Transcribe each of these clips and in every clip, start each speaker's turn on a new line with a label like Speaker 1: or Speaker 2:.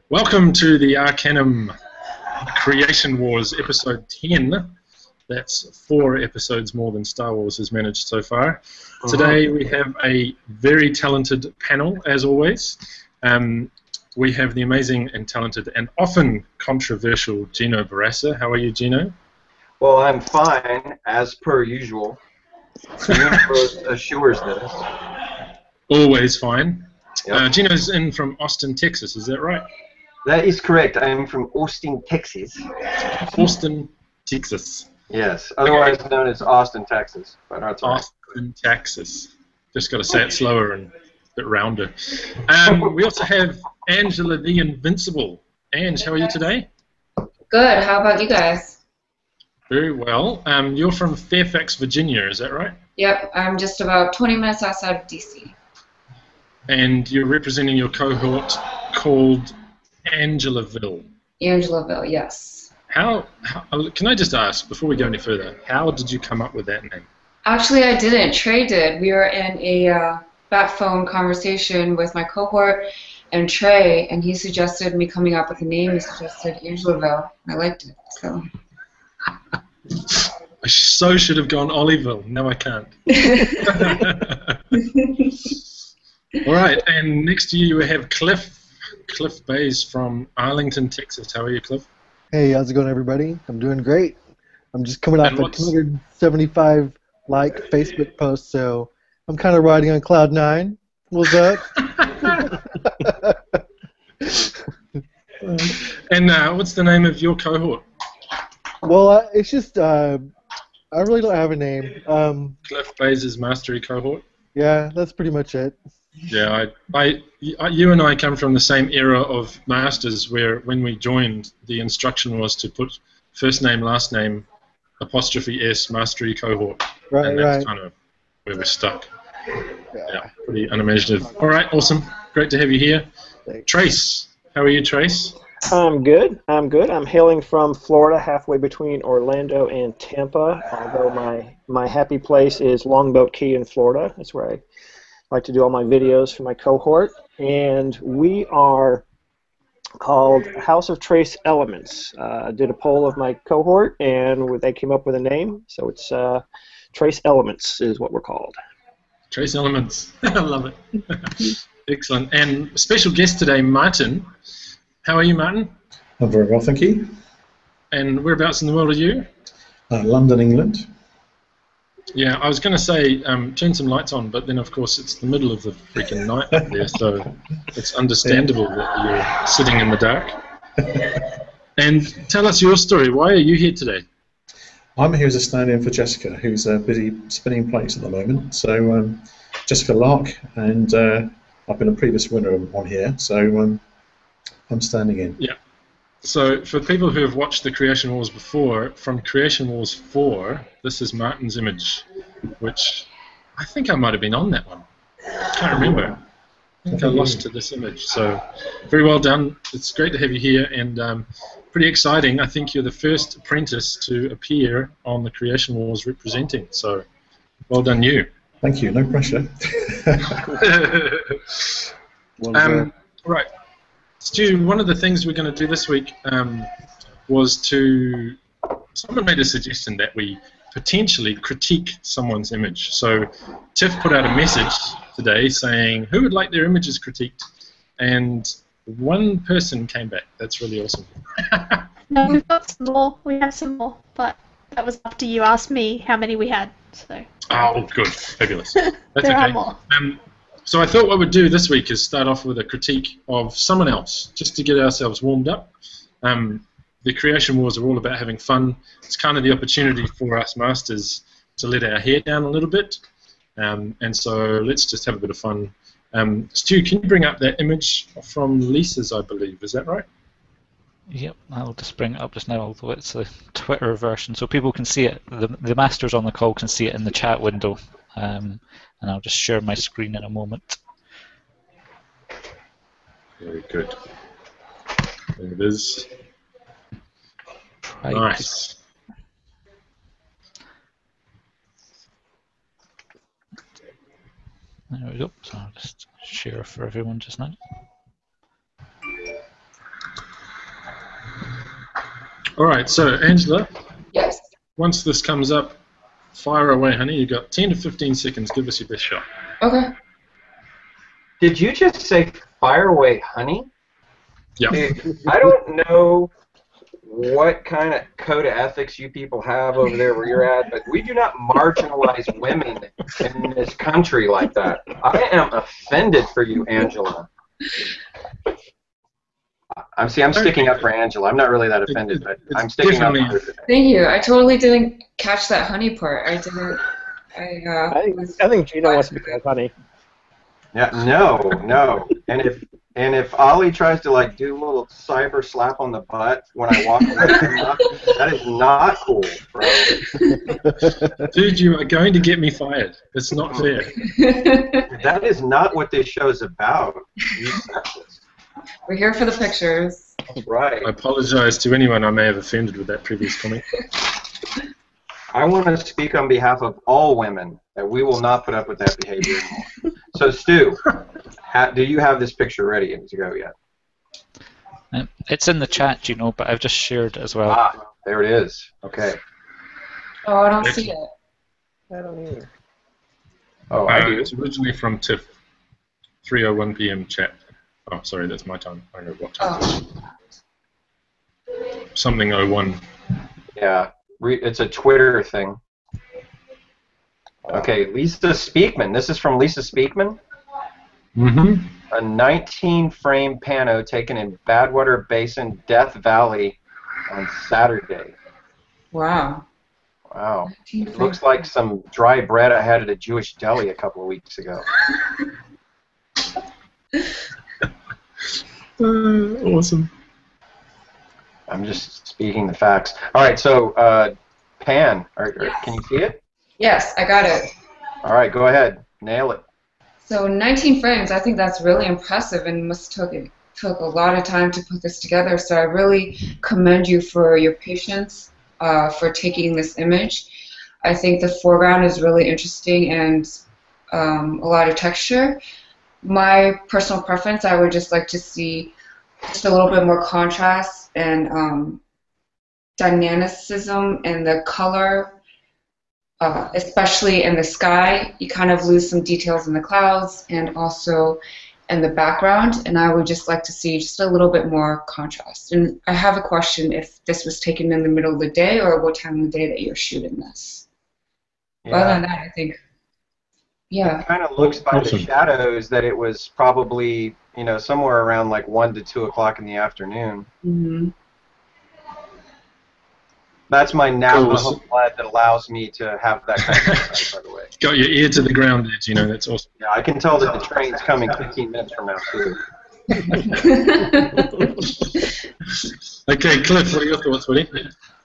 Speaker 1: Welcome to the Arcanum Creation Wars episode 10. That's 4 episodes more than Star Wars has managed so far. Today we have a very talented panel, as always. We have the amazing and talented and often controversial Gino Barasa. How are you, Gino?
Speaker 2: Well, I'm fine, as per usual. The universe assures this.
Speaker 1: Always fine.
Speaker 2: Yep.
Speaker 1: Gino's in from Austin, Texas, is that right?
Speaker 2: That is correct. I am from Austin, Texas.
Speaker 1: Austin, Texas.
Speaker 2: Yes, otherwise known as Austin, Texas. But that's all right.
Speaker 1: Austin, Texas. Just got to say it slower and a bit rounder. We also have Angela the Invincible. Ange, how are you today?
Speaker 3: Good. How about you guys?
Speaker 1: Very well. You're from Fairfax, Virginia, is that right?
Speaker 3: Yep. I'm just about 20 minutes outside of D.C.
Speaker 1: And you're representing your cohort called Angelaville.
Speaker 3: Angelaville, yes.
Speaker 1: How can I just ask, before we go any further, how did you come up with that name?
Speaker 3: Actually, I didn't. Trey did. We were in a back phone conversation with my cohort and Trey, and he suggested me coming up with a name. He suggested Angelaville. I liked it, so.
Speaker 1: I so should have gone Olliville. No, I can't. All right, and next to you we have Cliff Bays from Arlington, Texas. How are you, Cliff?
Speaker 4: Hey, how's it going, everybody? I'm doing great. I'm just coming off a 275 like Facebook post, so I'm kind of riding on cloud 9. What's up?
Speaker 1: And what's the name of your cohort?
Speaker 4: Well, it's just I really don't have a name.
Speaker 1: Cliff Bays' Mastery cohort.
Speaker 4: Yeah, that's pretty much it.
Speaker 1: Yeah, you and I come from the same era of Masters where when we joined, the instruction was to put first name, last name, 'S, Mastery cohort.
Speaker 4: Right,
Speaker 1: and that's kind of where we're stuck. Yeah, pretty unimaginative. All right, awesome. Great to have you here.
Speaker 4: Thanks.
Speaker 1: Trace, how are you, Trace?
Speaker 5: I'm good. I'm hailing from Florida, halfway between Orlando and Tampa, although my happy place is Longboat Key in Florida. That's where I like to do all my videos for my cohort, and we are called House of Trace Elements. I did a poll of my cohort, and they came up with a name, so it's Trace Elements is what we're called.
Speaker 1: Trace Elements. I love it. Excellent. And special guest today, Martin. How are you, Martin?
Speaker 6: I'm very well, thank you.
Speaker 1: And whereabouts in the world are you?
Speaker 6: London, England.
Speaker 1: Yeah, I was going to say turn some lights on, but then of course it's the middle of the freaking night up there, so it's understandable that you're sitting in the dark. And tell us your story. Why are you here today?
Speaker 6: I'm here as a stand-in for Jessica, who's busy spinning plates at the moment. So Jessica Lark, and I've been a previous winner on here, so I'm standing in. Yeah.
Speaker 1: So for people who have watched the Creation Wars before, from Creation Wars 4, this is Martin's image, which I think I might have been on that one. Can't remember. I think I lost to this image. So very well done. It's great to have you here, and pretty exciting. I think you're the first apprentice to appear on the Creation Wars representing. So well done, you.
Speaker 6: Thank you. No pressure.
Speaker 1: Right. Stu, one of the things we're going to do this week was someone made a suggestion that we potentially critique someone's image. So Tiff put out a message today saying who would like their images critiqued, and one person came back. That's really awesome.
Speaker 7: No, we've got some more. We have some more, but that was after you asked me how many we had. So.
Speaker 1: Oh, good. Fabulous. That's
Speaker 7: there
Speaker 1: okay.
Speaker 7: are more.
Speaker 1: So I thought what we'd do this week is start off with a critique of someone else, just to get ourselves warmed up. The Creation Wars are all about having fun. It's kind of the opportunity for us masters to let our hair down a little bit. And so let's just have a bit of fun. Stu, can you bring up that image from Lisa's, I believe? Is that right?
Speaker 8: Yep, I'll just bring it up just now, although it's a Twitter version, so people can see it. The masters on the call can see it in the chat window. And I'll just share my screen in a moment.
Speaker 1: Very good. There it is.
Speaker 8: Right.
Speaker 1: Nice. There we go. So I'll just share for everyone just now. All right, so Angela,
Speaker 3: Yes.
Speaker 1: once this comes up, fire away, honey. You've got 10 to 15 seconds. Give us your best shot.
Speaker 3: Okay.
Speaker 2: Did you just say fire away, honey?
Speaker 1: Yeah.
Speaker 2: I don't know what kind of code of ethics you people have over there where you're at, but we do not marginalize women in this country like that. I am offended for you, Angela. I'm sticking up for Angela. I'm not really that offended, but I'm sticking up for her today.
Speaker 3: Thank you. I totally didn't catch that honey part. I didn't.
Speaker 5: I think Gino wants to be called honey.
Speaker 2: Yeah, no. And if Ollie tries to like do a little cyber slap on the butt when I walk away, that is not cool, bro.
Speaker 1: Dude, you are going to get me fired. It's not fair.
Speaker 2: That is not what this show is about.
Speaker 3: We're here for the pictures.
Speaker 2: Right.
Speaker 1: I apologize to anyone I may have offended with that previous comment.
Speaker 2: I want to speak on behalf of all women that we will not put up with that behavior anymore. So, Stu, do you have this picture ready to go yet?
Speaker 8: It's in the chat, but I've just shared it as well.
Speaker 2: Ah, there it is. Okay.
Speaker 3: Oh, I don't see it.
Speaker 5: I don't either.
Speaker 2: Oh, I do.
Speaker 1: It's originally from TIFF, 3:01 p.m. chat. Oh, sorry, that's my time. I don't know what time it is. Something 01.
Speaker 2: Yeah, it's a Twitter thing. Okay, Lisa Speakman. This is from Lisa Speakman.
Speaker 1: Mm-hmm.
Speaker 2: A 19-frame pano taken in Badwater Basin, Death Valley on Saturday.
Speaker 3: Wow.
Speaker 2: Wow. It looks like some dry bread I had at a Jewish deli a couple of weeks ago.
Speaker 1: Awesome.
Speaker 2: I'm just speaking the facts. All right, so Pan, can you see it?
Speaker 3: Yes, I got it.
Speaker 2: All right, go ahead. Nail it.
Speaker 3: So 19 frames, I think that's really impressive and must took a lot of time to put this together. So I really commend you for your patience for taking this image. I think the foreground is really interesting and a lot of texture. My personal preference, I would just like to see just a little bit more contrast and dynamicism in the color. Especially in the sky, you kind of lose some details in the clouds and also in the background, and I would just like to see just a little bit more contrast. And I have a question if this was taken in the middle of the day or what time of the day that you're shooting this.
Speaker 2: Yeah.
Speaker 3: Other than that, I think, yeah.
Speaker 2: It kind of looks by the shadows that it was probably, somewhere around like 1 to 2 o'clock in the afternoon.
Speaker 3: Mm-hmm.
Speaker 2: That's my Navajo blood that allows me to have that kind of insight, by the way.
Speaker 1: Got your ear to the ground there, that's awesome.
Speaker 2: Yeah, I can tell that the train's coming 15 minutes from now, too.
Speaker 1: Okay, Cliff, what are your thoughts, buddy?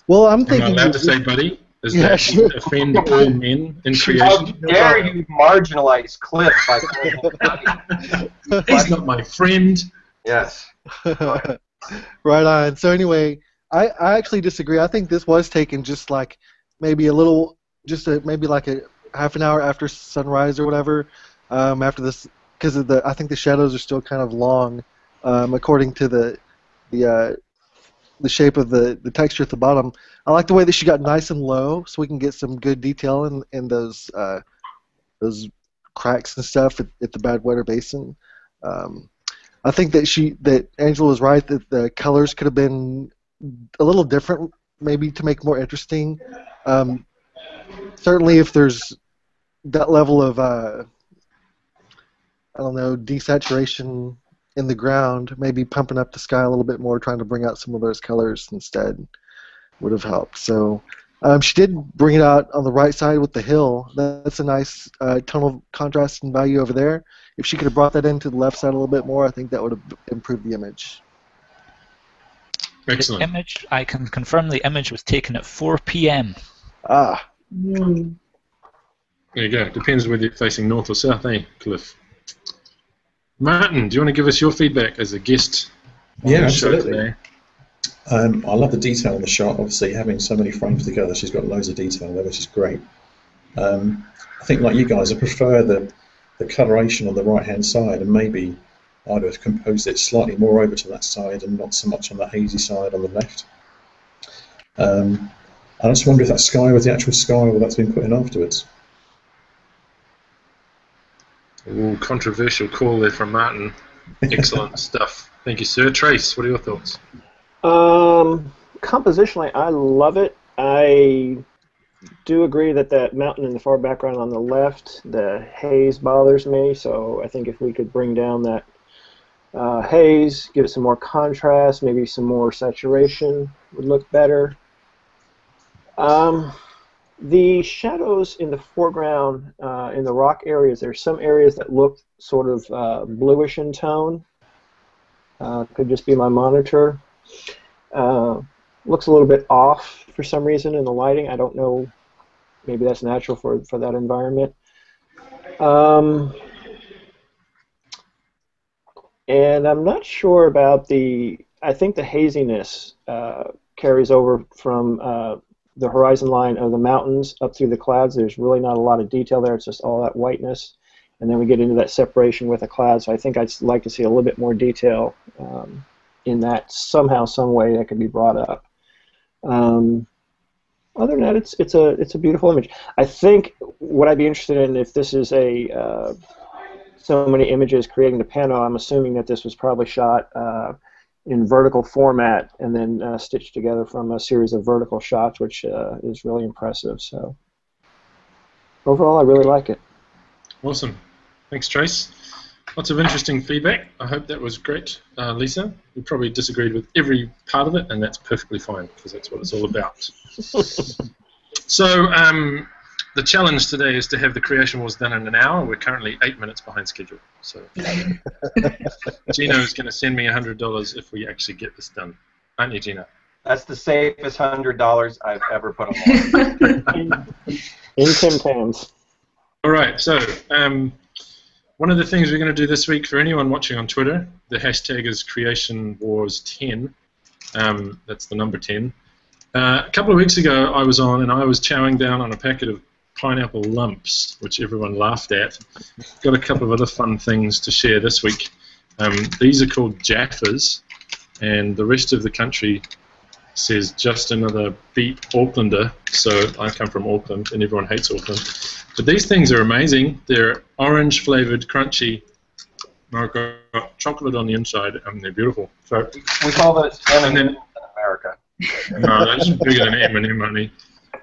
Speaker 4: Well, I'm thinking.
Speaker 1: Am I allowed to say buddy? Does
Speaker 4: Yeah,
Speaker 1: that
Speaker 4: sure.
Speaker 1: offend all men in
Speaker 2: How
Speaker 1: creation?
Speaker 2: dare you marginalize Cliff by calling him buddy?
Speaker 1: He's not my friend.
Speaker 2: Yes.
Speaker 4: Right on. So anyway, I actually disagree. I think this was taken just like maybe a little, maybe like a half an hour after sunrise or whatever. After this, because I think the shadows are still kind of long, according to the shape of the texture at the bottom. I like the way that she got nice and low, so we can get some good detail in those cracks and stuff at the Badwater Basin. I think that Angela was right that the colors could have been a little different, maybe to make more interesting. Certainly, if there's that level of desaturation in the ground, maybe pumping up the sky a little bit more, trying to bring out some of those colors instead would have helped. So she did bring it out on the right side with the hill. That's a nice tonal contrast and value over there. If she could have brought that into the left side a little bit more, I think that would have improved the image.
Speaker 1: Excellent.
Speaker 8: The image, I can confirm the image was taken at 4 p.m.
Speaker 4: Ah.
Speaker 3: Mm.
Speaker 1: There you go. Depends whether you're facing north or south, Cliff? Martin, do you want to give us your feedback as a guest on
Speaker 6: Yeah,
Speaker 1: the show
Speaker 6: absolutely.
Speaker 1: today?
Speaker 6: I love the detail in the shot. Obviously, having so many frames together, she's got loads of detail there, which is great. I think, like you guys, I prefer the coloration on the right-hand side, and maybe I'd have composed it slightly more over to that side and not so much on the hazy side on the left. I just wonder if that sky was the actual sky or that's been put in afterwards.
Speaker 1: Ooh, controversial call there from Martin. Excellent stuff. Thank you, sir. Trace, what are your thoughts?
Speaker 5: Compositionally, I love it. I do agree that that mountain in the far background on the left, the haze bothers me, so I think if we could bring down that haze, give it some more contrast, maybe some more saturation would look better. The shadows in the foreground, in the rock areas, there's some areas that look sort of bluish in tone. Could just be my monitor. Looks a little bit off for some reason in the lighting. I don't know. Maybe that's natural for that environment. And I'm not sure about I think the haziness carries over from the horizon line of the mountains up through the clouds. There's really not a lot of detail there. It's just all that whiteness. And then we get into that separation with the clouds. So I think I'd like to see a little bit more detail in that somehow, some way that could be brought up. Other than that, it's a beautiful image. I think what I'd be interested in, if this is so many images creating the panel, I'm assuming that this was probably shot in vertical format and then stitched together from a series of vertical shots, which is really impressive. So overall, I really like it.
Speaker 1: Awesome. Thanks, Trace. Lots of interesting feedback. I hope that was great. Lisa, you probably disagreed with every part of it, and that's perfectly fine, because that's what it's all about. So the challenge today is to have the creation wars done in an hour. We're currently 8 minutes behind schedule. So Gino is going to send me $100 if we actually get this done. Aren't you, Gino?
Speaker 2: That's the safest $100 I've ever put on.
Speaker 5: In Tim Tams.
Speaker 1: All right, so one of the things we're going to do this week for anyone watching on Twitter, the hashtag is CreationWars10. That's the number 10. A couple of weeks ago, I was on and I was chowing down on a packet of pineapple lumps, which everyone laughed at. Got a couple of other fun things to share this week. These are called Jaffas, and the rest of the country says just another beat Aucklander. So I come from Auckland, and everyone hates Auckland. But these things are amazing. They're orange-flavored, crunchy. They've got chocolate on the inside, and they're beautiful. So
Speaker 2: we call those M&Ms in America.
Speaker 1: No, that's bigger than M&M, honey.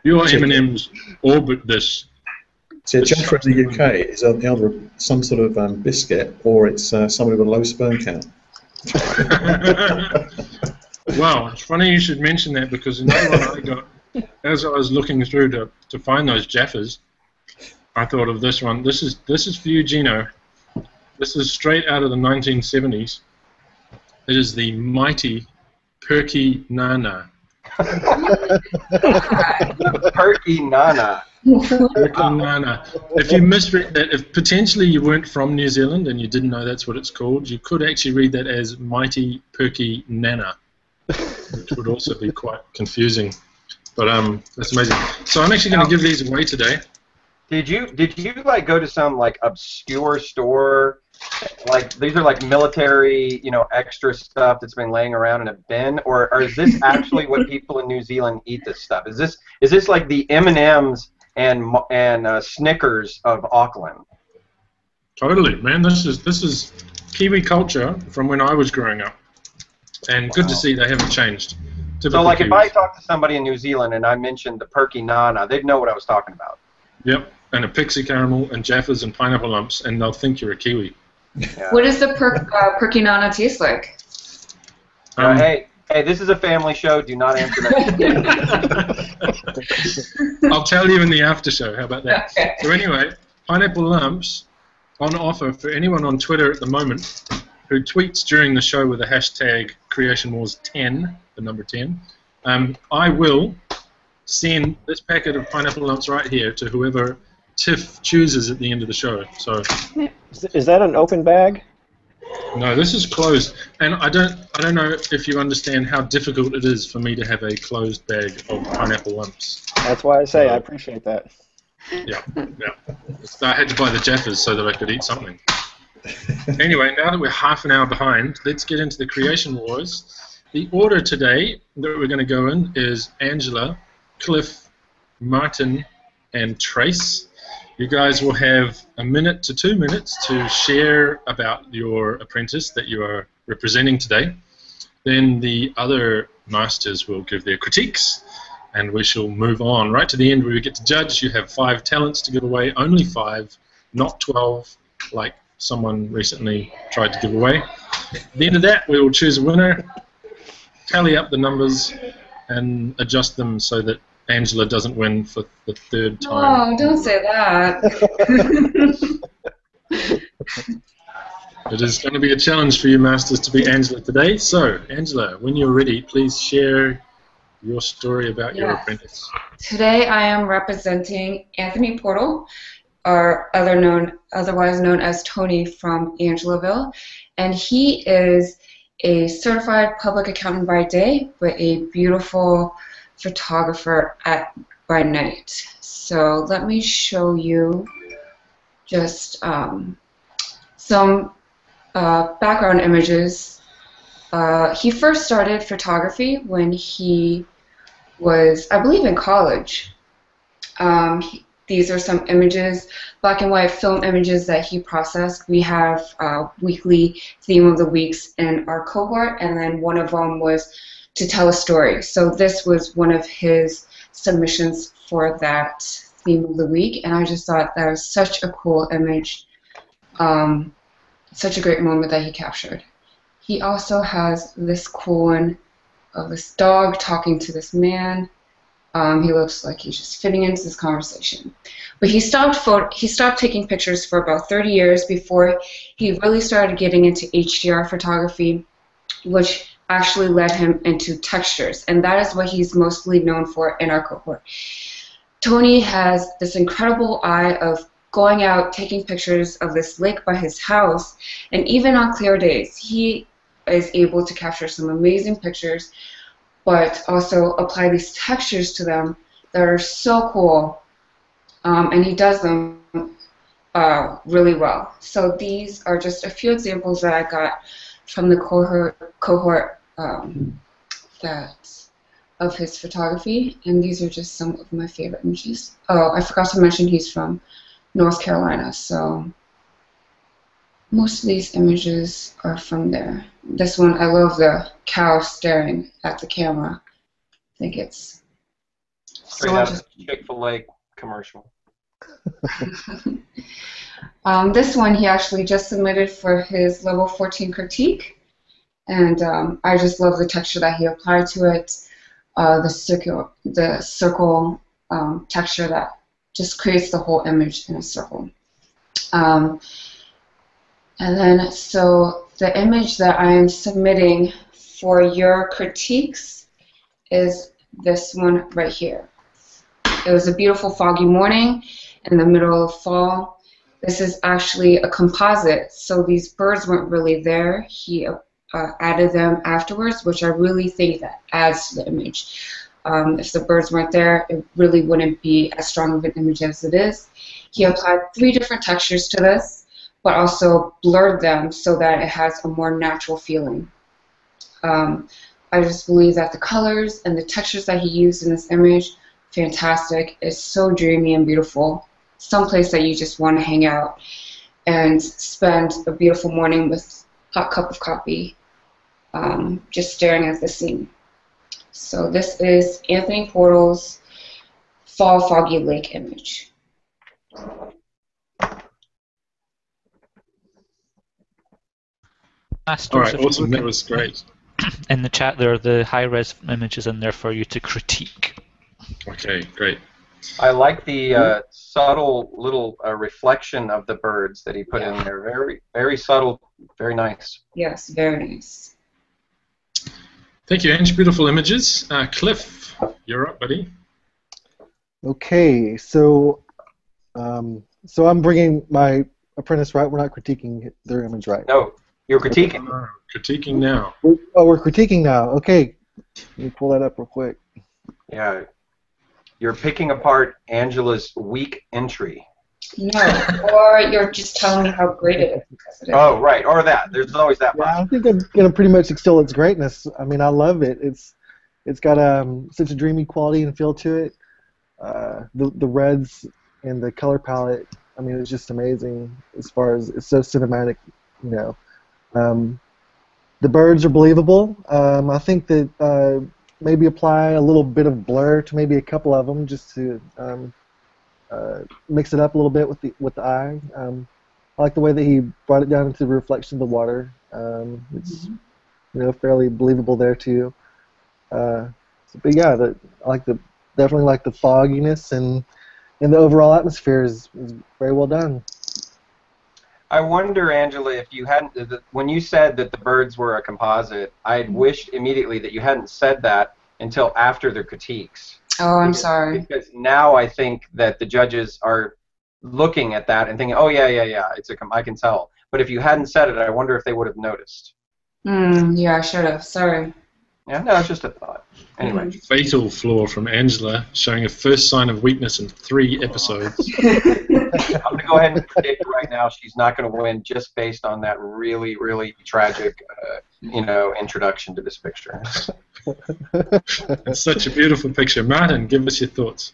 Speaker 1: Your M&Ms orbit this.
Speaker 6: See, a Jaffa in the UK is either some sort of biscuit or it's somebody with a low sperm count.
Speaker 1: Well, it's funny you should mention that, because another one I got, as I was looking through to find those Jaffas, I thought of this one. This is for you, Gino. This is straight out of the 1970s. It is the mighty Perky Nana.
Speaker 2: Perky Nana.
Speaker 1: Perky Nana. If you misread that, if potentially you weren't from New Zealand and you didn't know that's what it's called, you could actually read that as Mighty Perky Nana, which would also be quite confusing. But that's amazing. So I'm actually going to give these away today.
Speaker 2: Did you like go to some like obscure store? Like these are like military, extra stuff that's been laying around in a bin, or is this actually what people in New Zealand eat? This stuff is this like the M&Ms and Snickers of Auckland?
Speaker 1: Totally, man. This is Kiwi culture from when I was growing up, and good to see they haven't changed.
Speaker 2: So like if I talk to somebody in New Zealand and I mentioned the Perky Nana, they'd know what I was talking about.
Speaker 1: Yep, and a pixie caramel and Jaffas and pineapple lumps, and they'll think you're a Kiwi.
Speaker 2: Yeah.
Speaker 3: What does the Perky Nana taste like?
Speaker 2: Hey, this is a family show. Do not answer that.
Speaker 1: I'll tell you in the after show. How about that?
Speaker 3: Okay.
Speaker 1: So anyway, pineapple lumps on offer for anyone on Twitter at the moment who tweets during the show with the hashtag CreationWars10, the number 10. I will send this packet of pineapple lumps right here to whoever Tiff chooses at the end of the show. So
Speaker 5: is that an open bag?
Speaker 1: no, this is closed, and I don't know if you understand how difficult it is for me to have a closed bag of pineapple lumps.
Speaker 5: That's why I say I appreciate that.
Speaker 1: Yeah. I had to buy the Jaffas so that I could eat something. Anyway, now that we're half an hour behind, let's get into the Creation Wars. the order today that we're going to go in is Angela, Cliff, Martin, and Trace. You guys will have 1 minute to 2 minutes to share about your apprentice that you are representing today. Then the other masters will give their critiques, and we shall move on right to the end where we get to judge. You have 5 talents to give away, only 5, not 12, like someone recently tried to give away. At the end of that, we will choose a winner, tally up the numbers, and adjust them so that Angela doesn't win for the 3rd time.
Speaker 3: Oh, don't say that.
Speaker 1: It is going to be a challenge for you masters to beat Angela today. So, Angela, when you're ready, please share your story about your apprentice.
Speaker 3: Today I am representing Anthony Portal, or otherwise known as Tony from Angeloville, and he is a certified public accountant by day, but a beautiful photographer by night. So let me show you just some background images. He first started photography when he was, I believe, in college. These are some images, black and white film images that he processed. We have weekly theme of the weeks in our cohort, and then one of them was to tell a story. So this was one of his submissions for that theme of the week, and I just thought that was such a cool image, such a great moment that he captured. He also has this cool one of this dog talking to this man. He looks like he's just fitting into this conversation. But he stopped taking pictures for about 30 years before he really started getting into HDR photography, which actually led him into textures, and that is what he's mostly known for in our cohort. Tony has this incredible eye of going out, taking pictures of this lake by his house, and even on clear days, he is able to capture some amazing pictures, but also apply these textures to them that are so cool, and he does them really well. So these are just a few examples that I got from the cohort of his photography, and these are just some of my favorite images. Oh, I forgot to mention he's from North Carolina, so most of these images are from there. This one, I love the cow staring at the camera. I think it's
Speaker 2: straight out of a Chick-fil-A commercial.
Speaker 3: This one he actually just submitted for his level 14 critique, and I just love the texture that he applied to it. The circle texture that just creates the whole image in a circle. And then, so the image that I am submitting for your critiques is this one right here. It was a beautiful foggy morning in the middle of fall. This is actually a composite, so these birds weren't really there. He added them afterwards, which I really think that adds to the image. If the birds weren't there, it really wouldn't be as strong of an image as it is. He applied 3 different textures to this, but also blurred them so that it has a more natural feeling. I just believe that the colors and the textures that he used in this image, fantastic. It's so dreamy and beautiful. Someplace that you just want to hang out and spend a beautiful morning with a hot cup of coffee, just staring at the scene. So this is Anthony Portal's Fall Foggy Lake image.
Speaker 1: All right, awesome. That was great.
Speaker 8: In the chat, there are the high-res images in there for you to critique.
Speaker 1: Okay, great.
Speaker 2: I like the subtle little reflection of the birds that he put in there. Very, very subtle, very nice.
Speaker 3: Yes, very nice.
Speaker 1: Thank you, Ange. Beautiful images. Cliff, you're up, buddy.
Speaker 4: Okay, so I'm bringing my apprentice right. We're not critiquing their image, right?
Speaker 2: No, you're critiquing.
Speaker 1: Critiquing now.
Speaker 4: Oh, we're critiquing now. Okay, let me pull that up real quick.
Speaker 2: Yeah, you're picking apart Angela's weak entry.
Speaker 3: No, or you're just telling me how great it is because it is.
Speaker 2: Oh, right, or that. There's always that
Speaker 4: Yeah, I
Speaker 2: possibility.
Speaker 4: think I'm gonna pretty much extol its greatness. I mean, I love it. It's got such a dreamy quality and feel to it. The reds and the color palette. I mean, it's just amazing as far as it's so cinematic. You know, the birds are believable. I think that maybe apply a little bit of blur to maybe a couple of them just to mix it up a little bit with the eye. I like the way that he brought it down into the reflection of the water. It's fairly believable there too. But yeah, definitely like the fogginess and the overall atmosphere is very well done.
Speaker 2: I wonder, Angela, if you hadn't, when you said that the birds were a composite, I had wished immediately that you hadn't said that until after the critiques.
Speaker 3: Oh, I'm sorry.
Speaker 2: Because now I think that the judges are looking at that and thinking, oh yeah, I can tell. But if you hadn't said it, I wonder if they would have noticed.
Speaker 3: Yeah, I should have. Sorry.
Speaker 2: Yeah, no, it's just a thought. Anyway.
Speaker 1: Fatal flaw from Angela, showing a first sign of weakness in 3 episodes.
Speaker 2: I'm going to go ahead and predict right now she's not going to win just based on that really, really tragic, introduction to this picture.
Speaker 1: It's such a beautiful picture. Martin, give us your thoughts.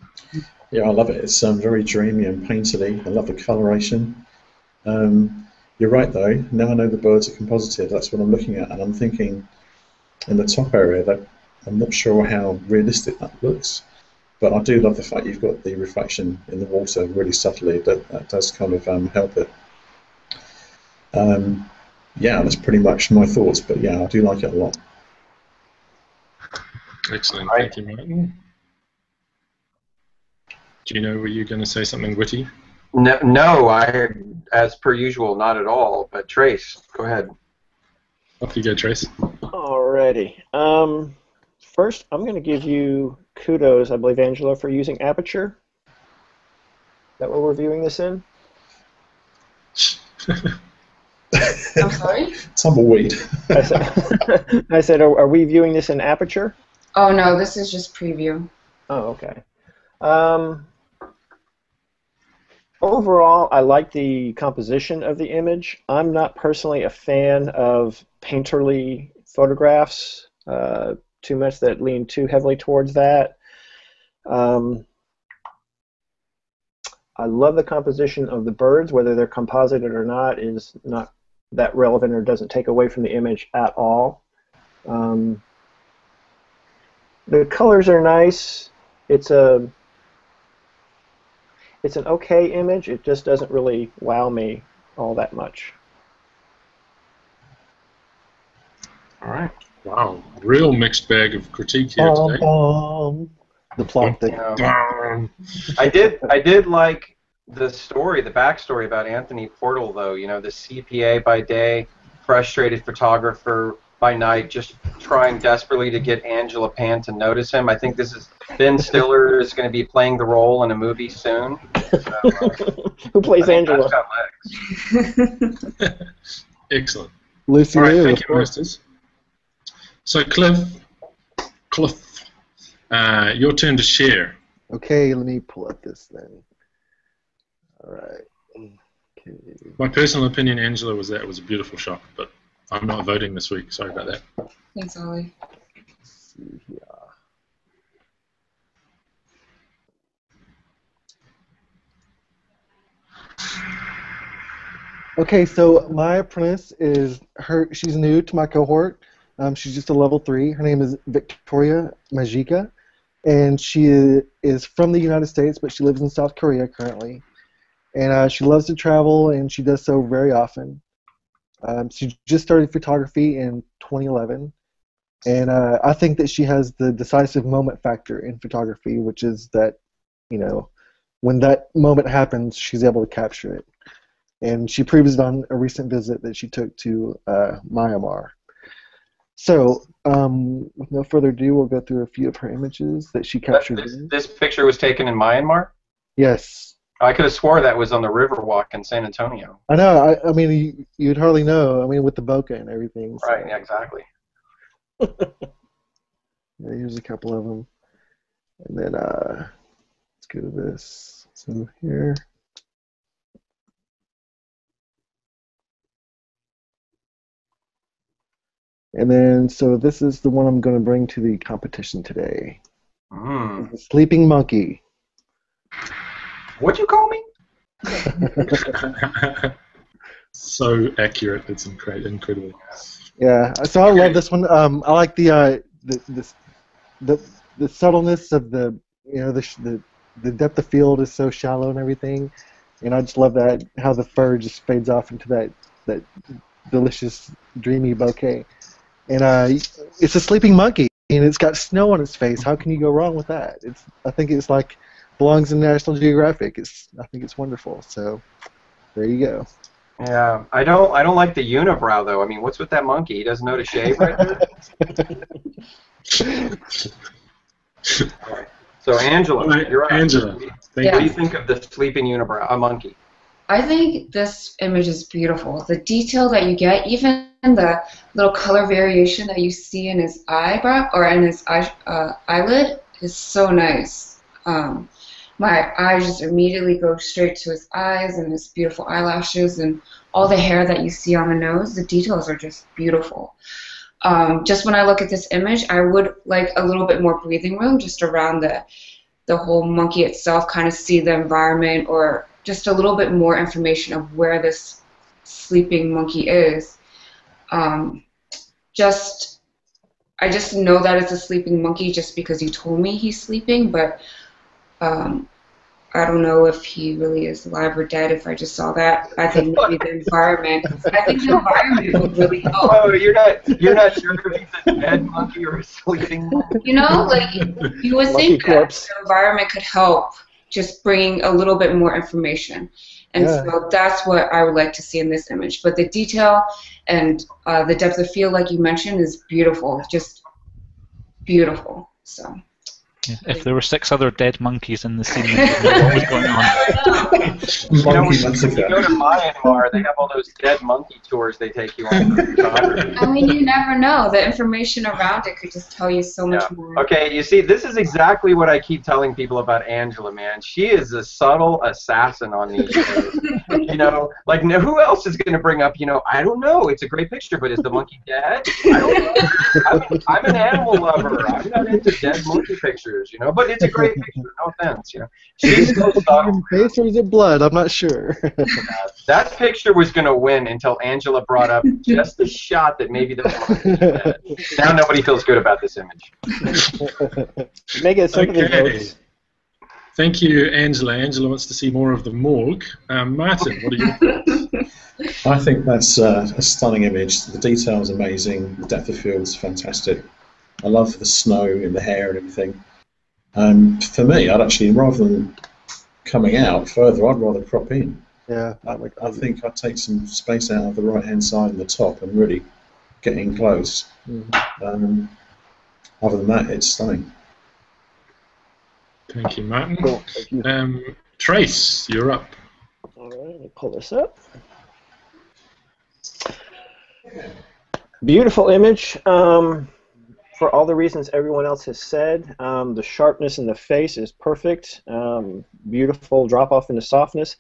Speaker 6: Yeah, I love it. It's very dreamy and painterly. I love the coloration. You're right, though. Now I know the birds are composited. That's what I'm looking at, and I'm thinking in the top area that I'm not sure how realistic that looks. But I do love the fact you've got the reflection in the water really subtly. That does kind of help it. Yeah, that's pretty much my thoughts. But yeah, I do like it a lot.
Speaker 1: Excellent. Thank you, Martin. Gino, were you going to say something witty?
Speaker 2: No, as per usual, not at all. But Trace, go ahead.
Speaker 1: Off you go, Trace.
Speaker 5: Alrighty. First, I'm going to give you kudos, I believe, Angela, for using aperture. Is that what we're viewing this in?
Speaker 3: I'm sorry?
Speaker 6: Tumbleweed.
Speaker 5: I said, are we viewing this in aperture?
Speaker 3: Oh, no, this is just preview.
Speaker 5: Oh, okay. Overall, I like the composition of the image. I'm not personally a fan of painterly photographs, too much that lean too heavily towards that. I love the composition of the birds. Whether they're composited or not is not that relevant or doesn't take away from the image at all. The colors are nice. It's an okay image. It just doesn't really wow me all that much.
Speaker 2: All right.
Speaker 1: Wow, real mixed bag of critique here today.
Speaker 4: The plot thing.
Speaker 2: I did like the story, the backstory about Anthony Portal, though. You know, the CPA by day, frustrated photographer by night, just trying desperately to get Angela Pan to notice him. I think this is Ben Stiller is going to be playing the role in a movie soon. So,
Speaker 5: who plays Angela?
Speaker 1: Excellent.
Speaker 4: Lucy
Speaker 1: All right,
Speaker 4: Liu,
Speaker 1: thank you, Masters. So, Cliff, your turn to share.
Speaker 4: Okay, let me pull up this thing. All right. Okay.
Speaker 1: My personal opinion, Angela, was that it was a beautiful shot, but I'm not voting this week. Sorry about that.
Speaker 3: Thanks, Ollie.
Speaker 4: Let's see here. Okay, so my apprentice is she's new to my cohort. She's just a level 3. Her name is Victoria Majika, and she is from the United States, but she lives in South Korea currently. And she loves to travel, and she does so very often. She just started photography in 2011, and I think that she has the decisive moment factor in photography, which is that, when that moment happens, she's able to capture it. And she proves it on a recent visit that she took to Myanmar. So, with no further ado, we'll go through a few of her images that she captured.
Speaker 2: This picture was taken in Myanmar?
Speaker 4: Yes.
Speaker 2: I could have swore that was on the Riverwalk in San Antonio.
Speaker 4: I know. I mean, you'd hardly know. I mean, with the bokeh and everything. So.
Speaker 2: Right, yeah, exactly.
Speaker 4: Yeah, here's a couple of them. And then, let's go to this. So here. And then, so this is the one I'm going to bring to the competition today. The sleeping monkey.
Speaker 2: What'd you call me?
Speaker 1: So accurate, it's incredible.
Speaker 4: Yeah, so I love this one. I like the subtleness of the depth of field is so shallow and everything, and I just love that how the fur just fades off into that delicious dreamy bouquet. And it's a sleeping monkey, and it's got snow on its face. How can you go wrong with that? I think it's like belongs in National Geographic. I think it's wonderful. So there you go.
Speaker 2: Yeah, I don't like the unibrow though. I mean, what's with that monkey? He doesn't know how to shave right there. All right. So Angela, you're up.
Speaker 1: Angela,
Speaker 2: What do you think of the sleeping unibrow, a monkey?
Speaker 3: I think this image is beautiful. The detail that you get, even the little color variation that you see in his eyebrow or in his eyelid, is so nice. My eyes just immediately go straight to his eyes and his beautiful eyelashes and all the hair that you see on the nose. The details are just beautiful. Just when I look at this image, I would like a little bit more breathing room just around the whole monkey itself, kind of see the environment or just a little bit more information of where this sleeping monkey is. I just know that it's a sleeping monkey just because you told me he's sleeping, but I don't know if he really is alive or dead. If I just saw that, I think maybe the environment. I think the environment would really help.
Speaker 2: Oh, you're not sure if he's a dead monkey or a sleeping monkey?
Speaker 3: You know, like you would think that the environment could help just bringing a little bit more information. And so that's what I would like to see in this image. But the detail and the depth of field, like you mentioned, is beautiful. Just beautiful. So.
Speaker 8: Yeah, if there were 6 other dead monkeys in the scene, then you'd know what was going on.
Speaker 2: You know, when you go to Myanmar, they have all those dead monkey tours they take you on.
Speaker 3: I mean, you never know. The information around it could just tell you so much more.
Speaker 2: Okay, you see, this is exactly what I keep telling people about Angela, man. She is a subtle assassin on these shows. You know, like, who else is going to bring up, I don't know, it's a great picture, but is the monkey dead? I don't know. I'm an animal lover. I'm not into dead monkey pictures. But it's a great picture. No offense, She's so subtle.
Speaker 4: Face or is it blood? I'm not sure.
Speaker 2: That picture was going to win until Angela brought up just the shot that maybe the monkey was dead. Now nobody feels good about this image.
Speaker 5: Make it sympathy votes.
Speaker 1: Thank you, Angela. Angela wants to see more of the morgue. Martin, what are your thoughts?
Speaker 6: I think that's a stunning image. The detail is amazing. The depth of field is fantastic. I love the snow in the hair and everything. For me, I'd actually, rather than coming out further, I'd rather crop in.
Speaker 4: Yeah.
Speaker 6: I think I'd take some space out of the right-hand side and the top and really get in close.
Speaker 4: Mm-hmm.
Speaker 6: Other than that, it's stunning.
Speaker 1: Thank you, Martin.
Speaker 4: Cool. Thank you.
Speaker 1: Trace, you're up.
Speaker 5: All right, let me pull this up. Beautiful image. For all the reasons everyone else has said, the sharpness in the face is perfect. Beautiful drop off into softness.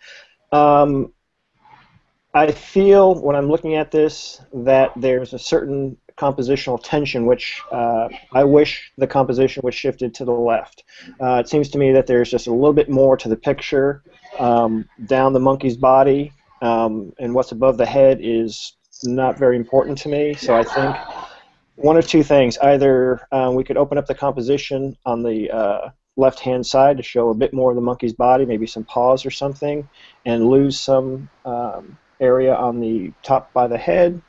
Speaker 5: I feel when I'm looking at this that there's a certain compositional tension which I wish the composition was shifted to the left. It seems to me that there's just a little bit more to the picture down the monkey's body, and what's above the head is not very important to me. So I think one of two things. Either we could open up the composition on the left-hand side to show a bit more of the monkey's body, maybe some paws or something, and lose some area on the top by the head.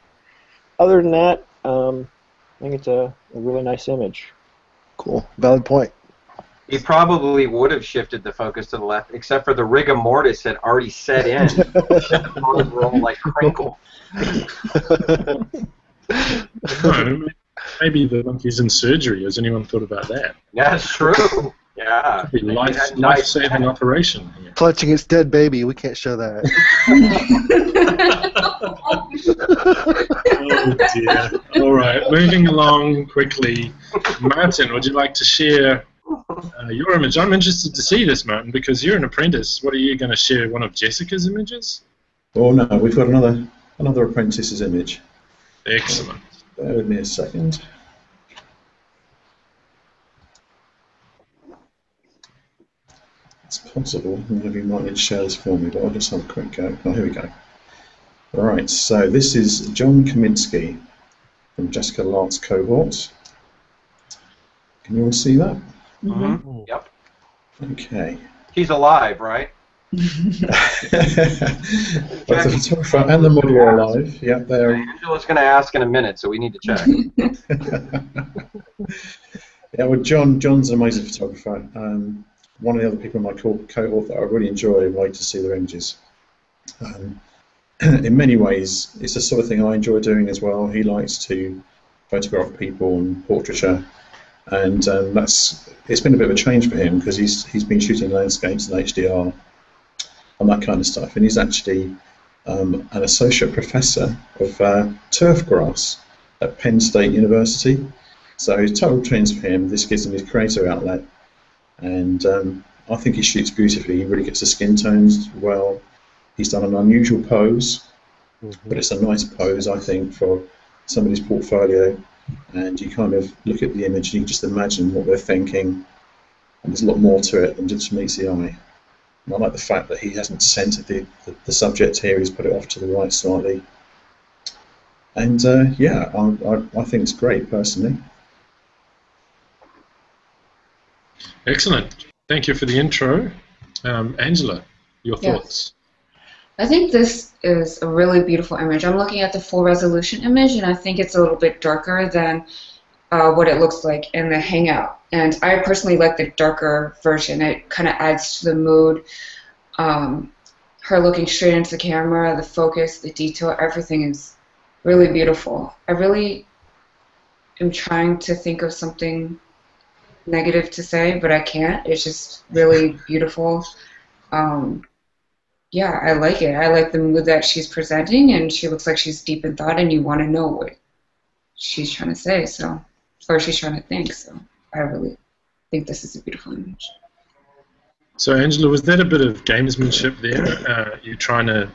Speaker 5: Other than that, I think it's a really nice image.
Speaker 4: Cool. Valid point.
Speaker 2: He probably would have shifted the focus to the left, except for the rigor mortis had already set in. The pose were all like crinkle.
Speaker 1: No, maybe the monkey's in surgery. Has anyone thought about that?
Speaker 2: That's true. Yeah.
Speaker 1: Could be life-saving operation here.
Speaker 4: Clutching its dead baby. We can't show that.
Speaker 1: Oh dear. All right, moving along quickly. Martin, would you like to share your image? I'm interested to see this, Martin, because you're an apprentice. What are you going to share? One of Jessica's images?
Speaker 6: Oh no, we've got another apprentice's image.
Speaker 1: Excellent.
Speaker 6: Bear with me a second. It's possible maybe you might need to share this for me, but I'll just have a quick go. Oh, here we go. All right, so this is John Kaminsky from Jessica Lark's cohort. Can you all see that?
Speaker 2: Mm-hmm. Yep.
Speaker 6: Okay.
Speaker 2: He's alive, right?
Speaker 6: Both the photographer and the model are alive. Yeah, they're.
Speaker 2: Angela's going to ask in a minute, so we need to check.
Speaker 6: Yeah, well, John's an amazing photographer. One of the other people in my cohort that I really enjoy and like to see their images. In many ways, it's the sort of thing I enjoy doing as well. He likes to photograph people and portraiture, and it's been a bit of a change for him because he's been shooting landscapes and HDR and that kind of stuff. And he's actually an associate professor of turf grass at Penn State University. So it's total change for him. This gives him his creative outlet. And I think he shoots beautifully. He really gets the skin tones well. He's done an unusual pose, but it's a nice pose, I think, for somebody's portfolio. And you kind of look at the image and you just imagine what they're thinking. And there's a lot more to it than just meets the eye. And I like the fact that he hasn't centered the subject here. He's put it off to the right slightly. And yeah, I think it's great, personally.
Speaker 1: Excellent. Thank you for the intro. Angela, your thoughts?
Speaker 3: I think this is a really beautiful image. I'm looking at the full resolution image, and I think it's a little bit darker than what it looks like in the Hangout. And I personally like the darker version. It kind of adds to the mood. Her looking straight into the camera, the focus, the detail, everything is really beautiful. I really am trying to think of something negative to say, but I can't. It's just really beautiful. Yeah, I like it. I like the mood that she's presenting, and she looks like she's deep in thought, and you want to know what she's trying to say, so, or she's trying to think. So I really think this is a beautiful image.
Speaker 1: So Angela, was that a bit of gamesmanship there? You trying to,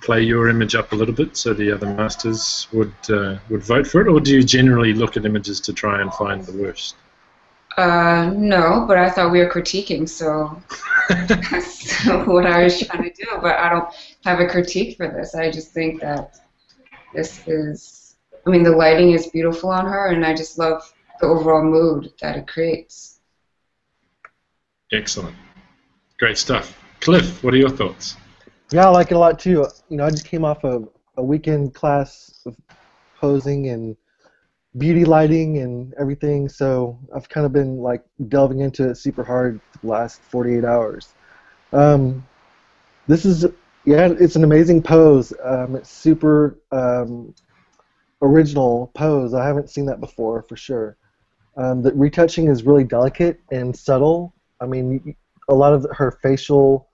Speaker 1: play your image up a little bit so the other masters would vote for it, or do you generally look at images to try and find the worst?
Speaker 3: No, but I thought we were critiquing, so that's what I was trying to do. But I don't have a critique for this. I just think that this is, the lighting is beautiful on her, and I just love the overall mood that it creates.
Speaker 1: Excellent. Great stuff. Cliff, what are your thoughts?
Speaker 4: Yeah, I like it a lot too. I just came off of a weekend class of posing and beauty lighting and everything, so I've kind of been like delving into it super hard for the last 48 hours. This is, it's an amazing pose. It's super original pose. I haven't seen that before for sure. The retouching is really delicate and subtle. A lot of her facial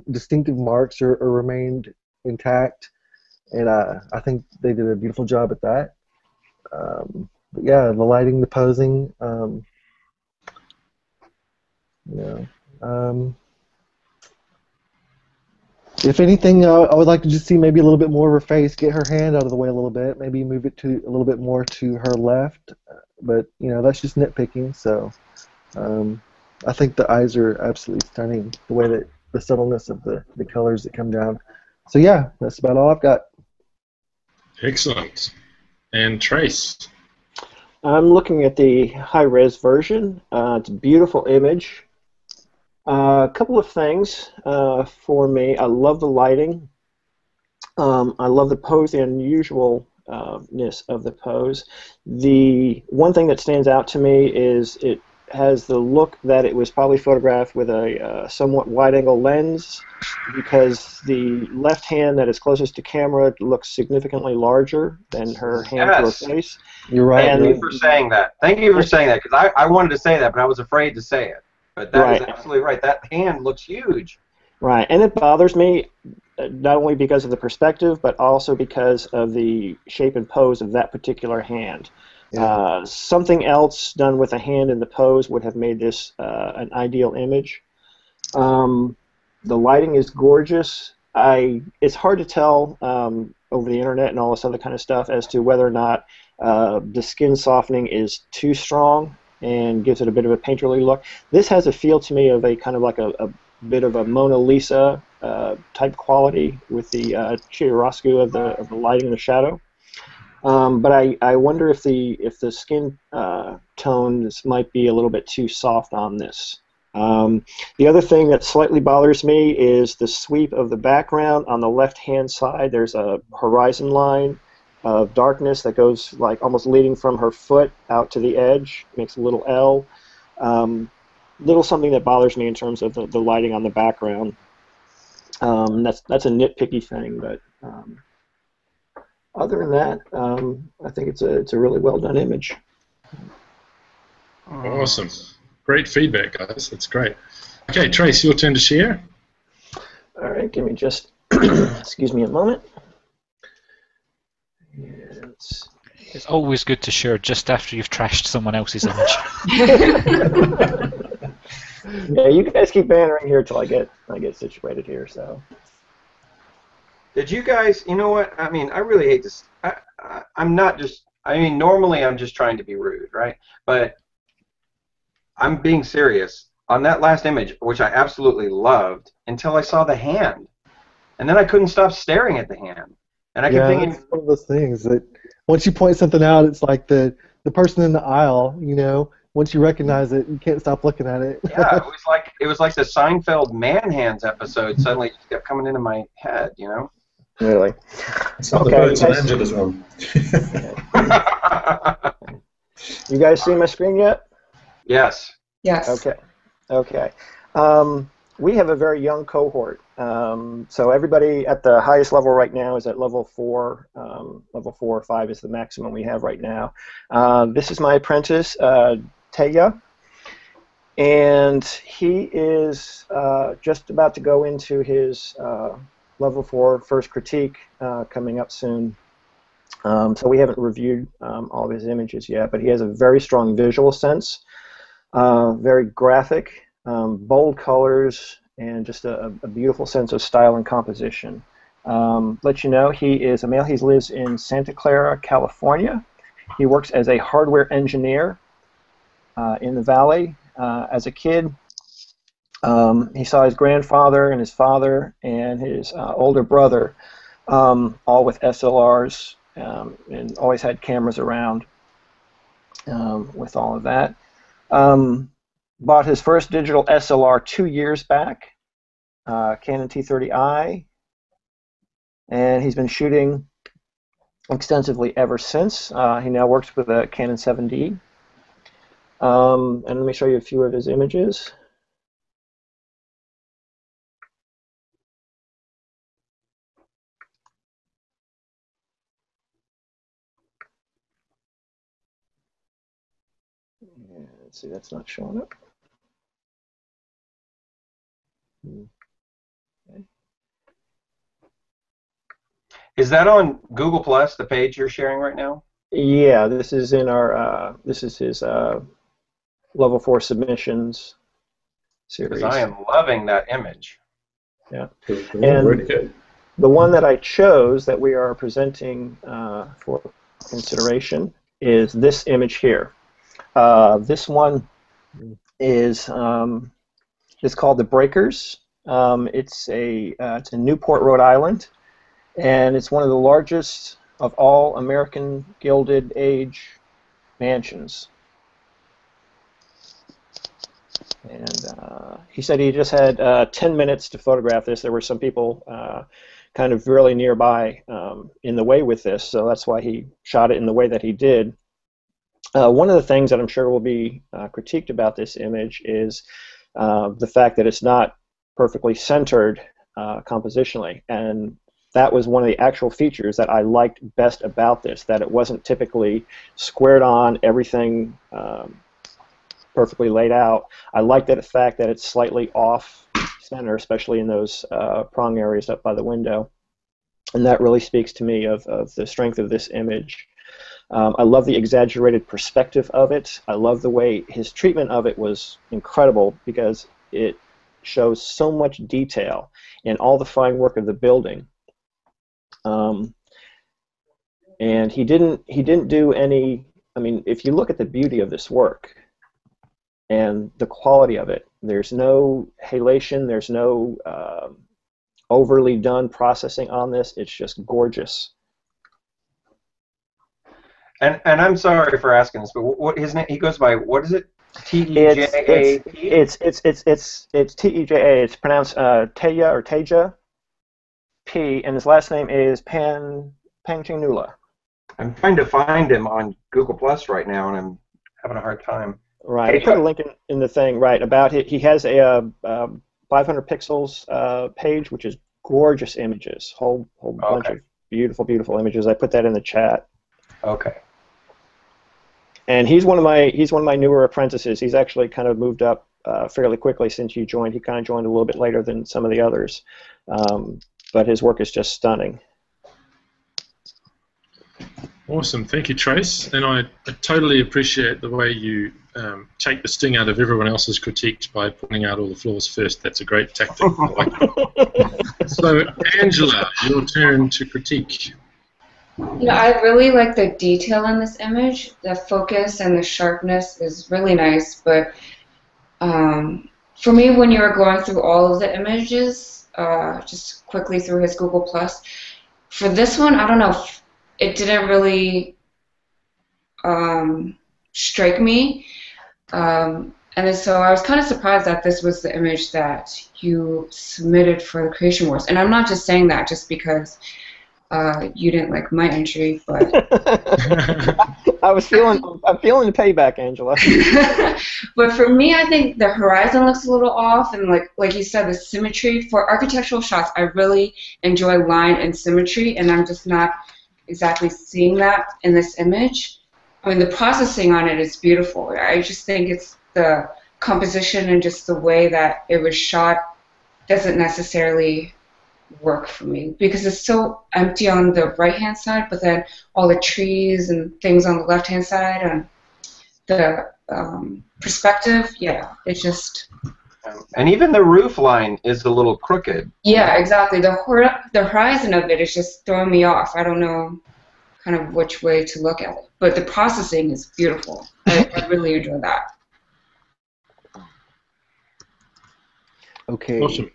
Speaker 4: distinctive marks are remained intact, and I think they did a beautiful job at that. But yeah, the lighting, the posing, if anything, I would like to just see maybe a little bit more of her face, get her hand out of the way a little bit, maybe move it to a little bit more to her left, but that's just nitpicking. So I think the eyes are absolutely stunning, the way that the subtleness of the colors that come down. So yeah, that's about all I've got.
Speaker 1: Excellent. And Trace?
Speaker 5: I'm looking at the high-res version. It's a beautiful image. A couple of things for me. I love the lighting. I love the pose, the unusualness of the pose. The one thing that stands out to me is it has the look that it was probably photographed with a somewhat wide-angle lens, because the left hand that is closest to camera looks significantly larger than her hand to her face.
Speaker 4: You're right.
Speaker 2: Thank you for saying that. Thank you for saying that, because I wanted to say that, but I was afraid to say it. But that is absolutely right. That hand looks huge.
Speaker 5: Right, and it bothers me not only because of the perspective, but also because of the shape and pose of that particular hand. Yeah. Something else done with a hand in the pose would have made this an ideal image. The lighting is gorgeous. It's hard to tell over the internet and all this other kind of stuff as to whether or not the skin softening is too strong and gives it a bit of a painterly look. This has a feel to me of a kind of like a bit of a Mona Lisa type quality with the chiaroscuro of the lighting and the shadow. But I wonder if the skin tones might be a little bit too soft on this. The other thing that slightly bothers me is the sweep of the background. On the left-hand side, there's a horizon line of darkness that goes like almost leading from her foot out to the edge, makes a little L. Little something that bothers me in terms of the lighting on the background. That's a nitpicky thing, but other than that, I think it's a really well done image.
Speaker 1: Awesome. Great feedback, guys. That's great. Okay, Trace, your turn to share.
Speaker 5: All right, give me just, excuse me a moment.
Speaker 8: It's always good to share just after you've trashed someone else's image.
Speaker 5: Yeah, you guys keep bantering here till I get situated here. So.
Speaker 2: Did you guys? You know what? I mean, I really hate this. I'm not just. I mean, normally I'm just trying to be rude, right? But I'm being serious on that last image, which I absolutely loved, until I saw the hand, and then I couldn't stop staring at the hand, and I kept thinking,
Speaker 4: it's one of those things that once you point something out, it's like the person in the aisle, you know. Once you recognize it, you can't stop looking at it.
Speaker 2: Yeah, it was like the Seinfeld Man Hands episode suddenly just kept coming into my head, you know.
Speaker 5: Really?
Speaker 6: It's not the birds and Angela's one.
Speaker 5: You guys see my screen yet?
Speaker 2: Yes.
Speaker 3: Yes.
Speaker 5: Okay. Okay. We have a very young cohort. So everybody at the highest level right now is at level 4. Level 4 or 5 is the maximum we have right now. This is my apprentice, Taya, and he is just about to go into his level 4 first critique coming up soon. So we haven't reviewed all of his images yet, but he has a very strong visual sense, very graphic, bold colors, and just a beautiful sense of style and composition. Let you know, he is a male. He lives in Santa Clara, California. He works as a hardware engineer in the Valley. As a kid, he saw his grandfather and his father and his older brother all with SLRs and always had cameras around with all of that. Bought his first digital SLR 2 years back, Canon T30i, and he's been shooting extensively ever since. He now works with a Canon 7D. And let me show you a few of his images. Yeah, let's see, that's not showing up. Okay.
Speaker 2: Is that on Google Plus, the page you're sharing right now?
Speaker 5: Yeah, this is in our. This is his level 4 submissions series.
Speaker 2: Because I am loving that image.
Speaker 5: Yeah,
Speaker 6: And really good.
Speaker 5: The one that I chose that we are presenting for consideration is this image here. This one is it's called The Breakers. It's in Newport, Rhode Island, and it's one of the largest of all American Gilded Age mansions. And he said he just had 10 minutes to photograph this. There were some people kind of really nearby in the way with this, so that's why he shot it in the way that he did. One of the things that I'm sure will be critiqued about this image is the fact that it's not perfectly centered compositionally, and that was one of the actual features that I liked best about this, that it wasn't typically squared on, everything perfectly laid out. I liked the fact that it's slightly off center, especially in those prong areas up by the window, and that really speaks to me of the strength of this image. I love the exaggerated perspective of it. I love the way his treatment of it was incredible, because it shows so much detail in all the fine work of the building. And he didn't do any. I mean, if you look at the beauty of this work and the quality of it, there's no halation, there's no overly done processing on this. It's just gorgeous.
Speaker 2: And I'm sorry for asking this, but what his name? He goes by, what is it? T-E-J-A?
Speaker 5: It's T-E-J-A. It's pronounced Teja or Teja P, and his last name is Pangchingnula.
Speaker 2: I'm trying to find him on Google Plus right now, and I'm having a hard time.
Speaker 5: Right. I put a link in the thing. Right about it. He has a 500 pixels page, which is gorgeous images. Whole bunch of beautiful images. I put that in the chat.
Speaker 2: Okay.
Speaker 5: And he's one of my newer apprentices. He's actually kind of moved up fairly quickly since you joined. He kind of joined a little bit later than some of the others, but his work is just stunning.
Speaker 1: Awesome, thank you, Trace. And I totally appreciate the way you take the sting out of everyone else's critiques by pointing out all the flaws first. That's a great tactic. I like that. So, Angela, your turn to critique.
Speaker 3: You know, I really like the detail in this image. The focus and the sharpness is really nice, but for me, when you were going through all of the images, just quickly through his Google Plus, for this one, I don't know, it didn't really strike me. And so I was kind of surprised that this was the image that you submitted for the Creation Wars. And I'm not just saying that just because you didn't like my entry, but
Speaker 5: I'm feeling the payback, Angela.
Speaker 3: But for me, I think the horizon looks a little off, and like you said, the symmetry for architectural shots, I really enjoy line and symmetry, and I'm just not exactly seeing that in this image. I mean, the processing on it is beautiful. I just think it's the composition and just the way that it was shot doesn't necessarily work for me because it's so empty on the right-hand side, but then all the trees and things on the left-hand side and the perspective, yeah, it's just...
Speaker 2: And even the roof line is a little crooked.
Speaker 3: Yeah, exactly. The horizon of it is just throwing me off. I don't know kind of which way to look at it. But the processing is beautiful. I really enjoy that.
Speaker 4: Okay.
Speaker 1: Awesome.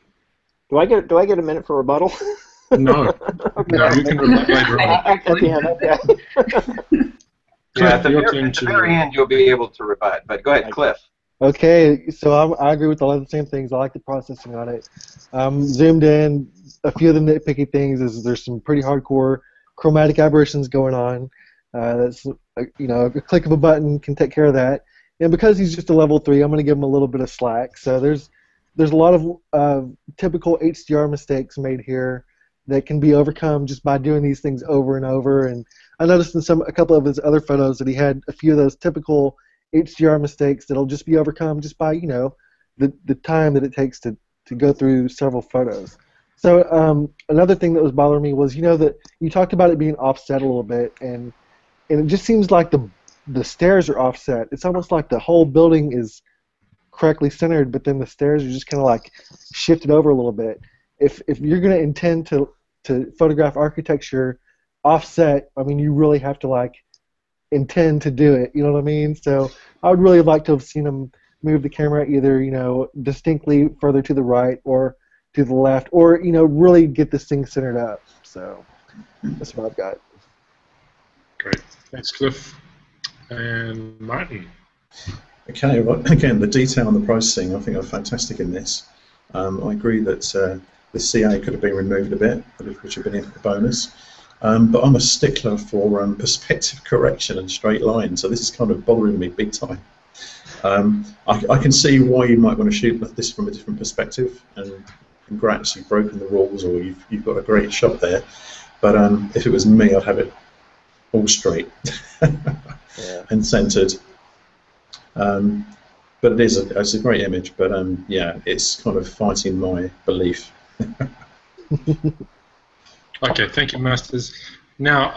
Speaker 5: Do I get a minute for rebuttal?
Speaker 1: No.
Speaker 5: Okay.
Speaker 1: No, you can rebut later on.
Speaker 5: At the end, okay.
Speaker 2: Yeah, at the very end you'll be able to rebut. But go ahead, Cliff.
Speaker 4: Okay, so I agree with a lot of the same things. I like the processing on it. Zoomed in, a few of the nitpicky things is there's some pretty hardcore chromatic aberrations going on. That's a click of a button can take care of that. And because he's just a level 3, I'm going to give him a little bit of slack. So there's a lot of typical HDR mistakes made here that can be overcome just by doing these things over and over. And I noticed in a couple of his other photos that he had a few of those typical HDR mistakes that'll just be overcome just by the time that it takes to go through several photos. So another thing that was bothering me was that you talked about it being offset a little bit, and it just seems like the stairs are offset. It's almost like the whole building is correctly centered, but then the stairs are just kind of like shifted over a little bit. If you're going to intend to photograph architecture offset, I mean, you really have to intend to do it. You know what I mean? So I would really like to have seen him move the camera either distinctly further to the right or to the left, or really get this thing centered up. So that's what I've got.
Speaker 1: Great, thanks, Cliff. And Martin.
Speaker 6: Okay, well, again, the detail and the processing I think are fantastic in this. I agree that the CA could have been removed a bit, which would have been a bonus. But I'm a stickler for perspective correction and straight lines, so this is kind of bothering me big time. I can see why you might want to shoot this from a different perspective, and congrats, you've broken the rules, or you've got a great shot there. But if it was me, I'd have it all straight and centered. But it's a great image, but yeah, it's kind of fighting my belief.
Speaker 1: Okay, thank you, Masters. Now,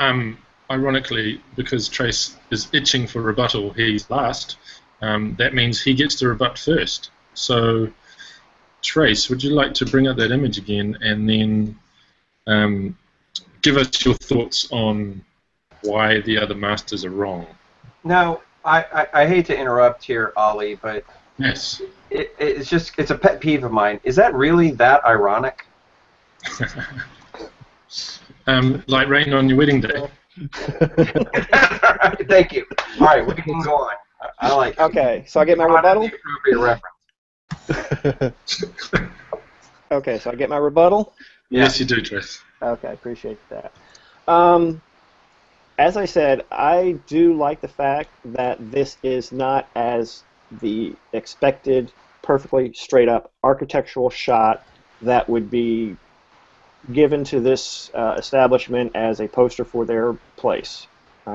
Speaker 1: ironically, because Trace is itching for rebuttal, he's last. That means he gets to rebut first. So, Trace, would you like to bring up that image again and then give us your thoughts on why the other masters are wrong.
Speaker 2: Now, I hate to interrupt here, Ollie, but
Speaker 1: Yes.
Speaker 2: it's a pet peeve of mine. Is that really that ironic?
Speaker 1: Like rain on your wedding day.
Speaker 2: Thank you. All right, we can go on. I like it.
Speaker 5: Okay, so I get my rebuttal?
Speaker 2: The appropriate reference.
Speaker 5: Okay, so I get my rebuttal?
Speaker 1: Yes, you do, Trace.
Speaker 5: Okay, appreciate that. As I said, I do like the fact that this is not as the expected, perfectly straight up architectural shot that would be given to this establishment as a poster for their place.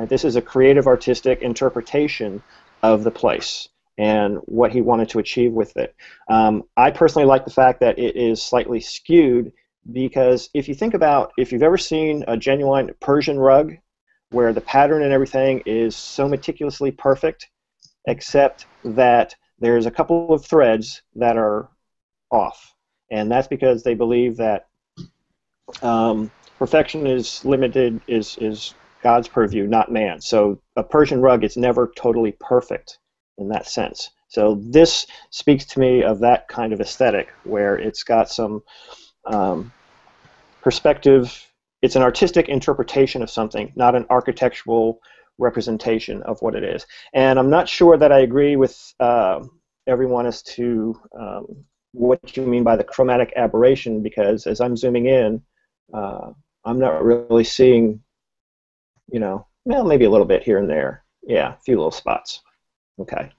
Speaker 5: This is a creative, artistic interpretation of the place and what he wanted to achieve with it. I personally like the fact that it is slightly skewed, because if you think about, if you've ever seen a genuine Persian rug where the pattern and everything is so meticulously perfect, except that there's a couple of threads that are off, and that's because they believe that perfection is limited, is God's purview, not man. So a Persian rug is never totally perfect in that sense. So this speaks to me of that kind of aesthetic where it's got some perspective. It's an artistic interpretation of something, not an architectural representation of what it is. And I'm not sure that I agree with everyone as to what you mean by the chromatic aberration, because as I'm zooming in, I'm not really seeing, well, maybe a little bit here and there. Yeah, a few little spots. Okay.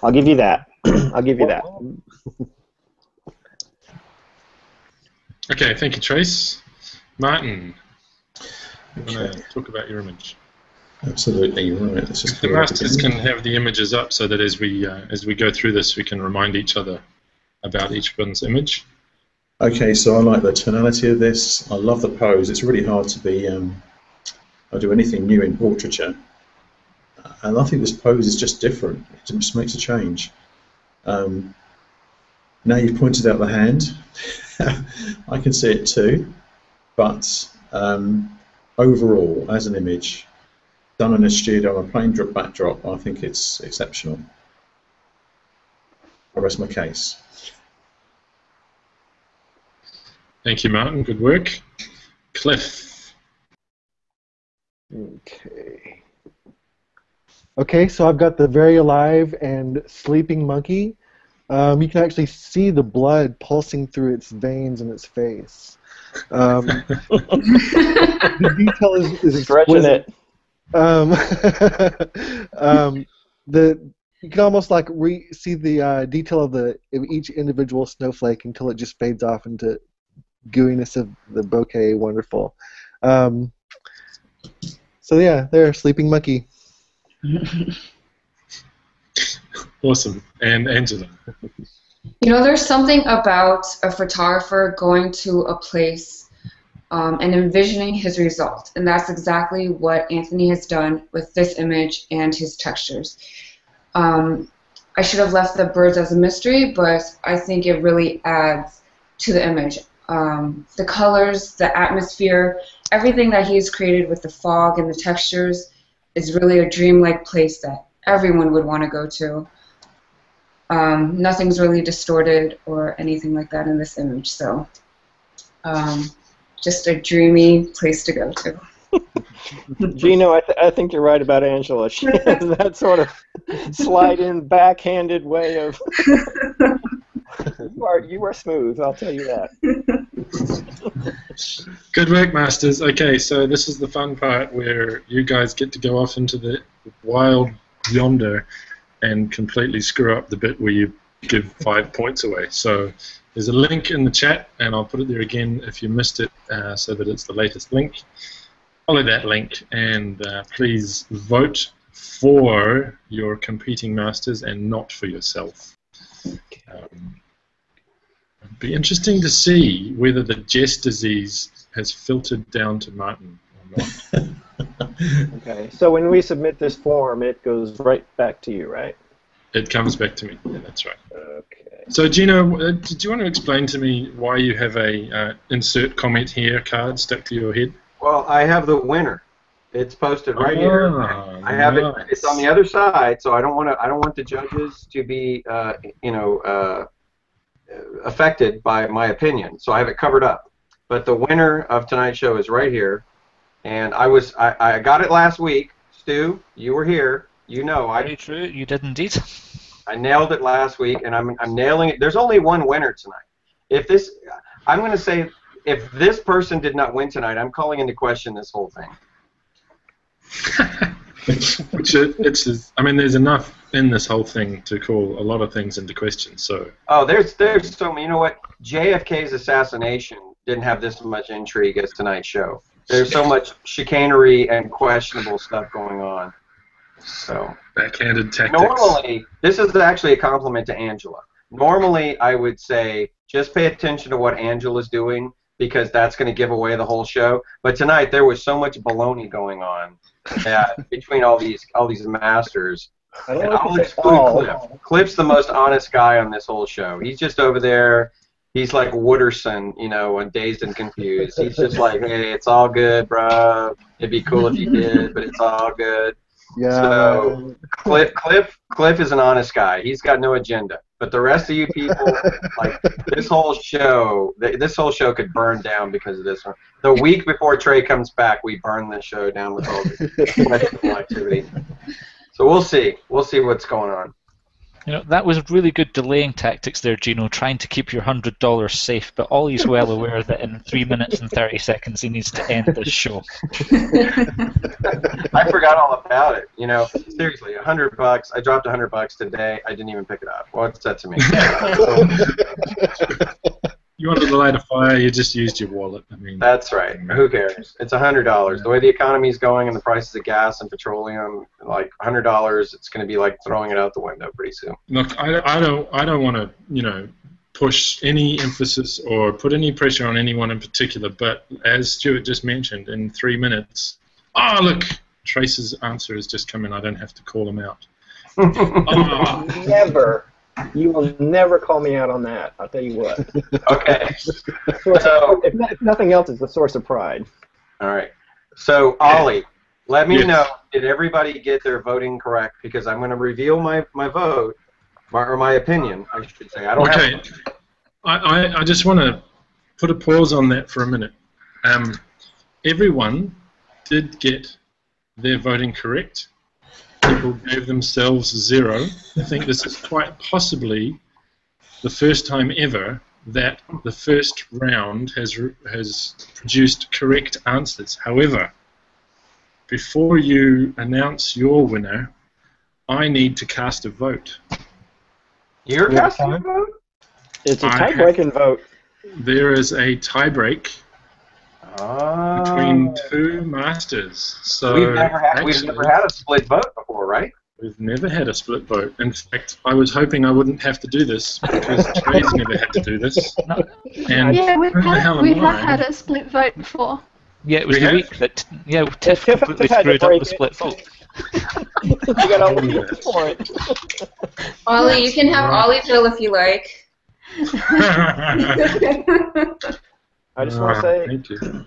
Speaker 5: I'll give you that. I'll give you that.
Speaker 1: Okay, thank you, Trace. Martin, you want to talk about your image?
Speaker 6: Absolutely right. Let's just
Speaker 1: The masters can have the images up so that as we go through this, we can remind each other about each one's image.
Speaker 6: Okay, so I like the tonality of this. I love the pose. It's really hard to be do anything new in portraiture, and I think this pose is just different. It just makes a change. Now you've pointed out the hand. I can see it too, but overall, as an image, done in a studio on a plain backdrop, I think it's exceptional. I rest my case.
Speaker 1: Thank you, Martin. Good work. Cliff.
Speaker 4: Okay. Okay, so I've got the very alive and sleeping monkey. You can actually see the blood pulsing through its veins in its face. The detail is
Speaker 5: Stretching it.
Speaker 4: You can almost like see the detail of each individual snowflake until it just fades off into gooiness of the bouquet. Wonderful. So yeah, there, sleeping monkey.
Speaker 1: Awesome. And Angela.
Speaker 3: There's something about a photographer going to a place and envisioning his result, and that's exactly what Anthony has done with this image and his textures. I should have left the birds as a mystery, but I think it really adds to the image. The colors, the atmosphere, everything that he's created with the fog and the textures is really a dreamlike place that everyone would want to go to. Nothing's really distorted or anything like that in this image, so just a dreamy place to go to.
Speaker 5: Gino, I think you're right about Angela. She has that sort of slide-in, backhanded way of... You are smooth, I'll tell you that.
Speaker 1: Good work, Masters. Okay, so this is the fun part where you guys get to go off into the wild yonder and completely screw up the bit where you give 5 points away. So there's a link in the chat, and I'll put it there again if you missed it, so that it's the latest link. Follow that link, and please vote for your competing masters and not for yourself. It'd be interesting to see whether the jest disease has filtered down to Martin or not.
Speaker 5: Okay, so when we submit this form, it goes right back to you, right?
Speaker 1: It comes back to me. Yeah, that's right.
Speaker 5: Okay.
Speaker 1: So, Gino, did you want to explain to me why you have a insert comment here card stuck to your head?
Speaker 2: Well, I have the winner. It's posted right here. I have it. It's on the other side, so I don't want the judges to be, affected by my opinion. So I have it covered up. But the winner of tonight's show is right here, and I got it last week. Stu, you were here. You know,
Speaker 8: Very true. You did indeed.
Speaker 2: I nailed it last week, and I'm nailing it. There's only one winner tonight. I'm going to say, if this person did not win tonight, I'm calling into question this whole thing.
Speaker 1: I mean, there's enough in this whole thing to call a lot of things into question. So.
Speaker 2: Oh, there's so many. You know what? JFK's assassination didn't have this much intrigue as tonight's show. There's so much chicanery and questionable stuff going on. So.
Speaker 1: Backhanded tactics.
Speaker 2: Normally, this is actually a compliment to Angela. Normally, I would say just pay attention to what Angela's doing, because that's going to give away the whole show. But tonight there was so much baloney going on that between all these masters. And I'll exclude Cliff. Cliff's the most honest guy on this whole show. He's just over there. He's like Wooderson, on Dazed and Confused. He's just like, hey, it's all good, bro. It'd be cool if you did, but it's all good.
Speaker 4: Yeah.
Speaker 2: So Cliff is an honest guy. He's got no agenda. But the rest of you people, like this whole show could burn down because of this one. The week before Trey comes back, we burn the show down with all the questionable activity. So we'll see. We'll see what's going on.
Speaker 8: That was really good delaying tactics there, Gino, trying to keep your $100 safe, but Ollie's well aware that in 3 minutes and 30 seconds he needs to end this show.
Speaker 2: I forgot all about it. Seriously, $100. I dropped $100 today. I didn't even pick it up. What's that to me?
Speaker 1: You wanted to light a fire, you just used your wallet. I mean,
Speaker 2: that's right. Who cares? It's $100. The way the economy's going and the prices of gas and petroleum, like $100, it's going to be like throwing it out the window pretty soon.
Speaker 1: Look, I don't want to, push any emphasis or put any pressure on anyone in particular, but as Stuart just mentioned, in 3 minutes, look, Trace's answer has just come in. I don't have to call him out.
Speaker 5: Never. You will never call me out on that. I'll tell you what.
Speaker 2: Okay.
Speaker 5: If nothing else, it's a source of pride.
Speaker 2: All right. So, Ollie, let me know, did everybody get their voting correct? Because I'm going to reveal my vote, or my opinion, I should say. I don't have
Speaker 1: I just want to put a pause on that for a minute. Everyone did get their voting correct. People gave themselves 0. I think this is quite possibly the first time ever that the first round has produced correct answers. However, before you announce your winner, I need to cast a vote.
Speaker 2: You're casting a vote?
Speaker 5: It's a tie-breaking vote.
Speaker 1: There is a tie-break between 2 masters. So
Speaker 2: we've never had a split vote before, right?
Speaker 1: We've never had a split vote. In fact, I was hoping I wouldn't have to do this because Trey's never had to do this. And
Speaker 7: yeah, we have had a split vote before.
Speaker 8: Yeah, it was the week that Tiff completely screwed up the split vote.
Speaker 5: You got all the people for it.
Speaker 3: Ollie, you can have Ollieville if you like.
Speaker 5: I just want to say,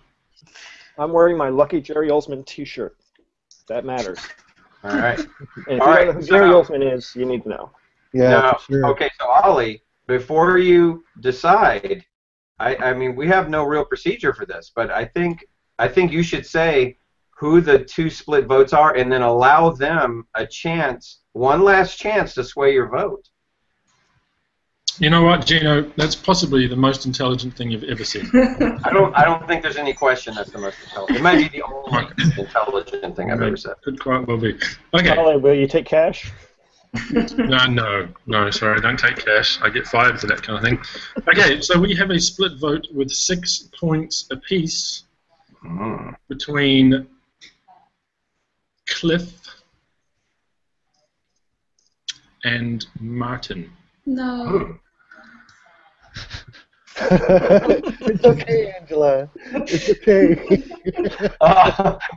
Speaker 5: I'm wearing my Lucky Jerry Oldsman T-shirt. That matters.
Speaker 2: All right.
Speaker 5: And if you don't know who Jerry Oldsman is, you need to know.
Speaker 4: Yeah. For sure.
Speaker 2: Okay, so Ollie, before you decide, I mean, we have no real procedure for this, but I think you should say who the 2 split votes are, and then allow them a chance, one last chance to sway your vote.
Speaker 1: You know what, Gino? That's possibly the most intelligent thing you've ever said.
Speaker 2: I don't think there's any question that's the most intelligent. It might be the only intelligent thing I've ever said.
Speaker 1: Could quite well be. Okay.
Speaker 5: Ollie, will you take cash?
Speaker 1: No, sorry, I don't take cash. I get fired for that kind of thing. Okay, so we have a split vote with 6 points apiece between Cliff and Martin.
Speaker 3: No.
Speaker 4: It's okay, Angela. It's okay.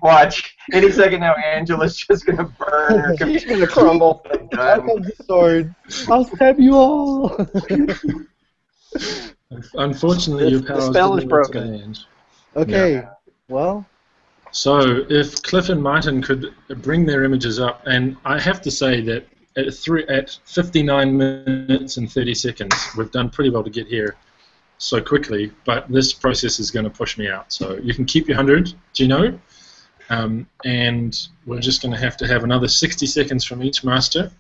Speaker 2: Watch. Any second now, Angela's just going to burn her computer.
Speaker 5: She's going to crumble.
Speaker 4: I'll have the sword. I'll stab you all.
Speaker 1: Unfortunately, your power
Speaker 5: the spell is broken.
Speaker 4: Okay. Well,
Speaker 1: So if Cliff and Martin could bring their images up, and I have to say that at 59 minutes and 30 seconds, we've done pretty well to get here so quickly, but this process is going to push me out. So you can keep your 100, Gino, and we're just going to have another 60 seconds from each master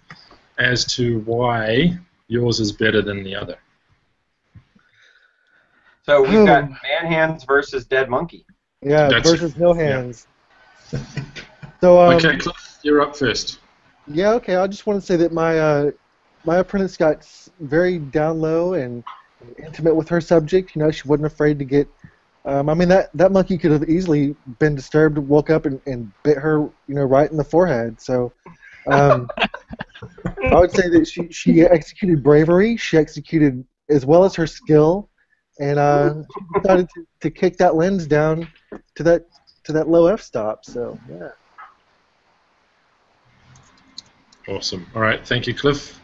Speaker 1: as to why yours is better than the other.
Speaker 2: So we've got man hands versus dead monkey.
Speaker 4: Yeah,
Speaker 1: That's
Speaker 4: versus no hands. So
Speaker 1: okay, Cliff, you're up first.
Speaker 4: Yeah, okay. I just want to say that my apprentice got very down low and intimate with her subject. You know, she wasn't afraid to get. I mean, that monkey could have easily been disturbed, woke up, and bit her, you know, right in the forehead. So, I would say that she executed bravery. She executed as well as her skill, and she decided to kick that lens down to that low f-stop. So, yeah.
Speaker 1: Awesome. All right, thank you, Cliff.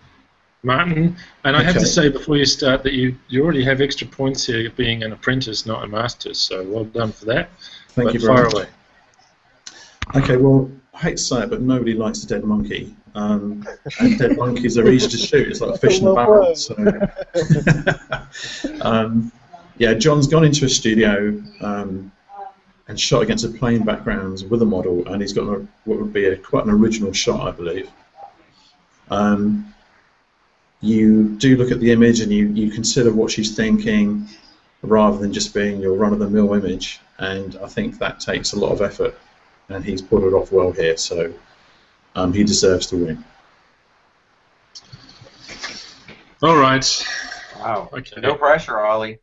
Speaker 1: Martin, and I have to say before you start that you already have extra points here being an apprentice, not a master, so well done for that.
Speaker 6: Thank you very much. Okay, well, I hate to say it, but nobody likes a dead monkey. And dead monkeys are easy to shoot. It's like a fish in a barrel. So. Yeah, John's gone into a studio and shot against a plain background with a model, and he's got what would be quite an original shot, I believe. You do look at the image and you consider what she's thinking rather than just being your run-of-the-mill image, and I think that takes a lot of effort, and he's pulled it off well here, so he deserves to win.
Speaker 1: All right.
Speaker 2: Wow.
Speaker 1: Okay.
Speaker 2: No pressure, Ollie.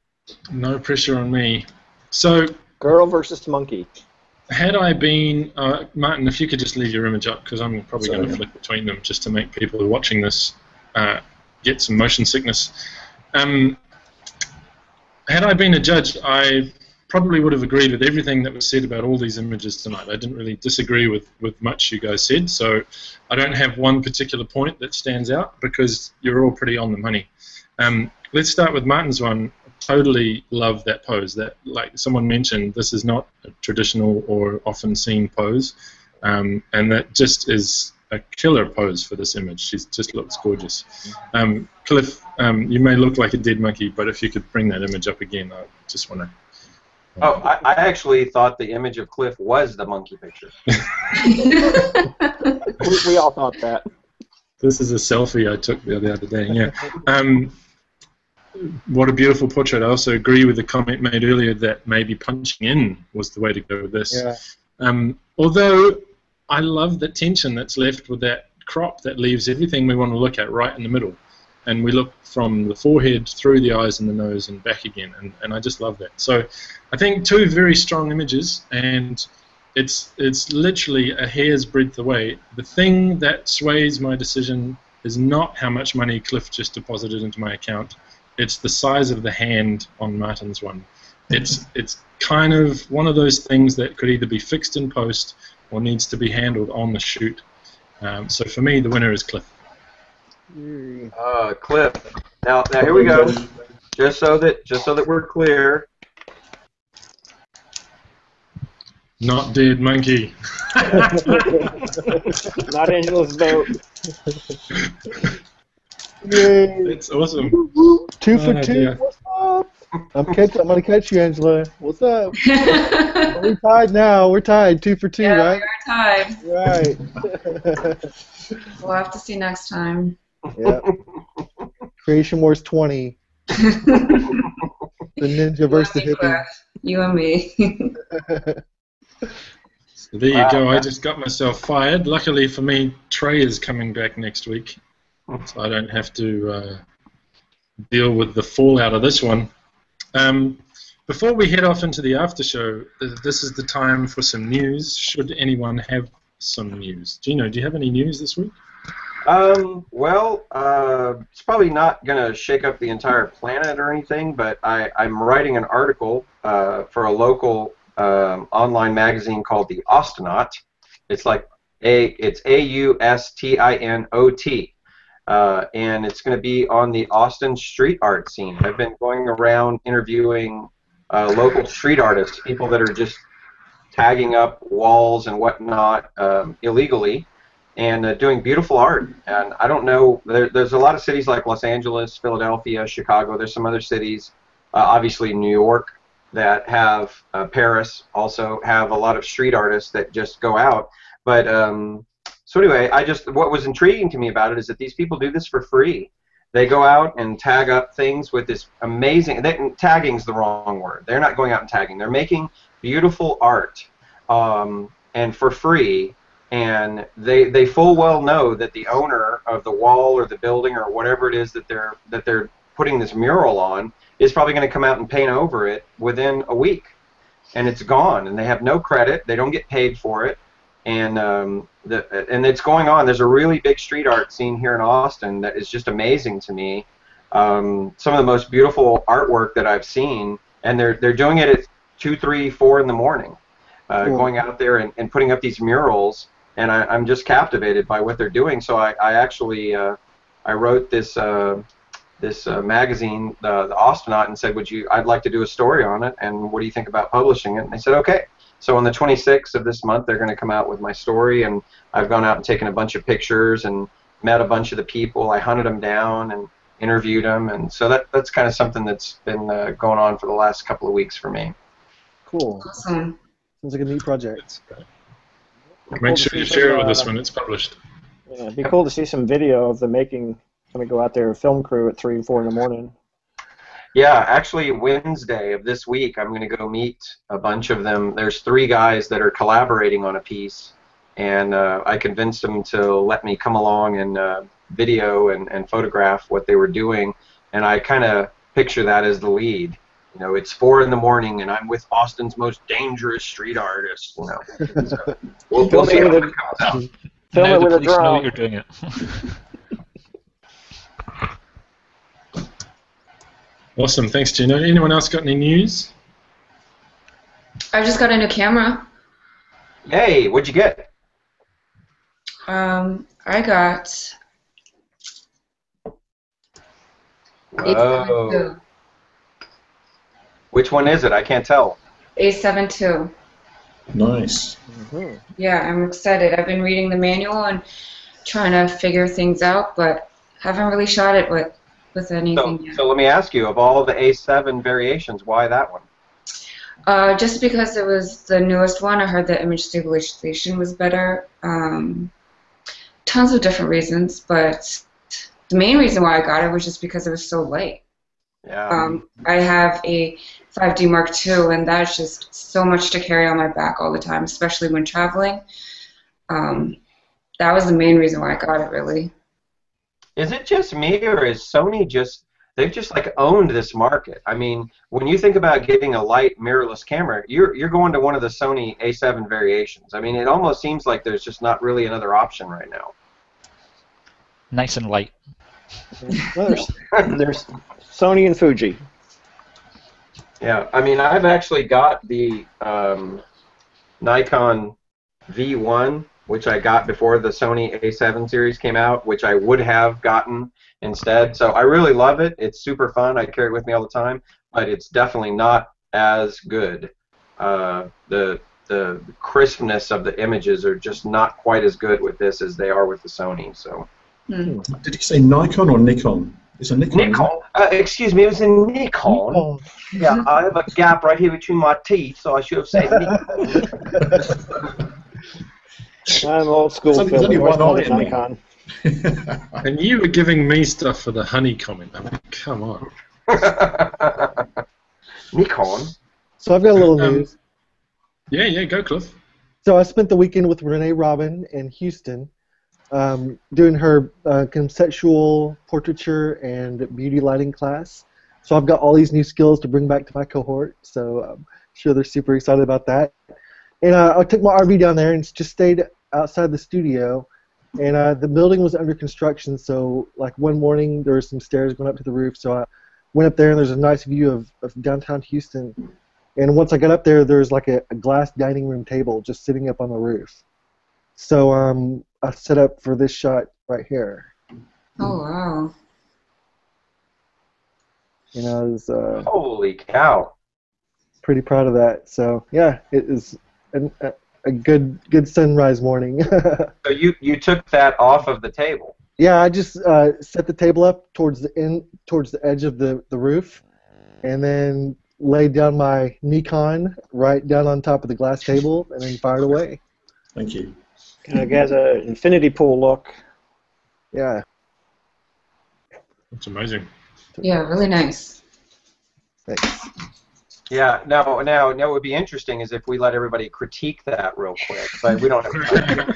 Speaker 1: No pressure on me. So,
Speaker 5: girl versus monkey.
Speaker 1: Had I been, Martin, if you could just leave your image up, because I'm probably going to flick between them just to make people who are watching this get some motion sickness. Had I been a judge, I probably would have agreed with everything that was said about all these images tonight. I didn't really disagree with much you guys said, so I don't have one particular point that stands out because you're all pretty on the money. Let's start with Martin's one. Totally love that pose. That, like someone mentioned, this is not a traditional or often seen pose, and that just is a killer pose for this image. She just looks gorgeous. Cliff, you may look like a dead monkey, but if you could bring that image up again, I just want to.
Speaker 2: Oh, I actually thought the image of Cliff was the monkey picture.
Speaker 5: we all thought that.
Speaker 1: This is a selfie I took the other day. Yeah. What a beautiful portrait. I also agree with the comment made earlier that maybe punching in was the way to go with this.
Speaker 4: Yeah.
Speaker 1: Although I love the tension that's left with that crop that leaves everything we want to look at right in the middle. And we look from the forehead through the eyes and the nose and back again. And I just love that. So I think two very strong images, and it's literally a hair's breadth away. The thing that sways my decision is not how much money Cliff just deposited into my account. It's the size of the hand on Martin's one. It's kind of one of those things that could either be fixed in post or needs to be handled on the shoot. So for me, the winner is Cliff.
Speaker 2: Cliff. Now here we go. Just so that we're clear.
Speaker 1: Not dead monkey.
Speaker 5: Not Angela's vote.
Speaker 4: Yay.
Speaker 1: It's awesome.
Speaker 4: 2 for 2.
Speaker 1: Yeah.
Speaker 4: What's up? I'm gonna catch you, Angela. What's up? We're tied now. We're tied. 2 for 2,
Speaker 3: yeah,
Speaker 4: right?
Speaker 3: We are tied.
Speaker 4: Right.
Speaker 3: We'll have to see next time.
Speaker 4: Yeah. Creation Wars 20. The ninja versus the hippie.
Speaker 3: You and me.
Speaker 1: So there you go. I just got myself fired. Luckily for me, Trey is coming back next week, so I don't have to deal with the fallout of this one. Before we head off into the after show, this is the time for some news. Should anyone have some news? Gino, do you have any news this week?
Speaker 2: Well, it's probably not going to shake up the entire planet or anything, but I'm writing an article for a local online magazine called The Austinot. It's like it's AUSTINOT, and it's going to be on the Austin street art scene. I've been going around interviewing local street artists, people that are just tagging up walls and whatnot illegally, and doing beautiful art. And I don't know, there's a lot of cities like Los Angeles, Philadelphia, Chicago. There's some other cities, obviously New York, that have, Paris also have a lot of street artists that just go out. But so anyway, what was intriguing to me about it is that these people do this for free. They go out and tag up things with this amazing, tagging's the wrong word. They're not going out and tagging. They're making beautiful art, and for free. And they full well know that the owner of the wall or the building or whatever it is that they're putting this mural on is probably going to come out and paint over it within a week, and it's gone, and they have no credit. They don't get paid for it, and it's going on. There's a really big street art scene here in Austin that is just amazing to me. Some of the most beautiful artwork that I've seen, and they're doing it at 2, 3, 4 in the morning, going out there and putting up these murals, and I'm just captivated by what they're doing. So I actually I wrote this magazine, the Austinot, and said, I'd like to do a story on it, and what do you think about publishing it? And they said, okay. So on the 26th of this month, they're going to come out with my story, and I've gone out and taken a bunch of pictures and met a bunch of the people. I hunted them down and interviewed them, and so that's kind of something that's been going on for the last couple of weeks for me.
Speaker 4: Cool.
Speaker 3: Awesome.
Speaker 4: Sounds like a neat project.
Speaker 1: Make sure you share it with us when it's published.
Speaker 5: Yeah, it'd be cool to see some video of the making. Let me go out there, film crew at 3 and 4 in the morning.
Speaker 2: Yeah, actually Wednesday of this week, I'm going to go meet a bunch of them. There's 3 guys that are collaborating on a piece, and I convinced them to let me come along and video and photograph what they were doing, and I kind of picture that as the lead. You know, it's 4 in the morning, and I'm with Austin's most dangerous street artist. You know, so we'll see how it comes out.
Speaker 5: Film
Speaker 8: Now
Speaker 5: it with
Speaker 8: the
Speaker 5: a
Speaker 8: police know
Speaker 5: drone.
Speaker 8: you're doing it.
Speaker 1: Awesome, thanks, Gino. Anyone else got any news?
Speaker 3: I just got a new camera.
Speaker 2: Hey, what'd you get?
Speaker 3: I got
Speaker 2: Whoa. Which one is it? I can't tell.
Speaker 3: A7 II.
Speaker 6: Nice.
Speaker 5: Mm-hmm.
Speaker 3: Yeah, I'm excited. I've been reading the manual and trying to figure things out, but haven't really shot it with anything yet.
Speaker 2: So let me ask you, of all the A7 variations, why that one?
Speaker 3: Just because it was the newest one. I heard the image stabilization was better. Tons of different reasons, but the main reason why I got it was just because it was so light.
Speaker 2: Yeah.
Speaker 3: I have a 5D Mark II, and that's just so much to carry on my back all the time, especially when traveling. That was the main reason why I got it, really.
Speaker 2: Is it just me, or is Sony they've just like owned this market? I mean, when you think about getting a light mirrorless camera, you're going to one of the Sony A7 variations. I mean, it almost seems like there's just not really another option right now.
Speaker 8: Nice and light.
Speaker 5: Well, there's Sony and Fuji.
Speaker 2: Yeah, I mean, I've actually got the Nikon V1, which I got before the Sony A7 series came out, which I would have gotten instead. So I really love it. It's super fun. I carry it with me all the time, but it's definitely not as good. The crispness of the images are just not quite as good with this as they are with the Sony. So.
Speaker 6: Did you say Nikon or Nikon? It's a Nikon.
Speaker 2: Nikon. Excuse me, it was a Nikon.
Speaker 4: Oh.
Speaker 2: Yeah, I have a gap right here between my teeth, so I should have said Nikon.
Speaker 5: I'm old school.
Speaker 6: There's only one eye in there.
Speaker 5: Nikon.
Speaker 1: And you were giving me stuff for the honey comment. I mean, come on.
Speaker 2: Nikon.
Speaker 4: So I've got a little news.
Speaker 1: Yeah, go Cliff.
Speaker 4: So I spent the weekend with Renee Robin in Houston, doing her conceptual portraiture and beauty lighting class. So I've got all these new skills to bring back to my cohort. So I'm sure they're super excited about that. And I took my RV down there and just stayed outside the studio. And the building was under construction, so like one morning there were some stairs going up to the roof. So I went up there and there's a nice view of downtown Houston. And once I got up there, there's like a glass dining room table just sitting up on the roof. So I set up for this shot right here.
Speaker 3: Oh, wow.
Speaker 4: You know, I was
Speaker 2: Holy cow.
Speaker 4: pretty proud of that. So yeah, it is a good sunrise morning.
Speaker 2: So you took that off of the table.
Speaker 4: Yeah, I just set the table up towards the edge of the roof, and then laid down my Nikon right down on top of the glass table, and then fired away.
Speaker 6: Thank you.
Speaker 5: Kind of has an infinity pool look.
Speaker 4: Yeah.
Speaker 1: That's amazing.
Speaker 3: Yeah, really nice.
Speaker 4: Thanks.
Speaker 2: Yeah. Now, what would be interesting is if we let everybody critique that real quick, but we don't have time.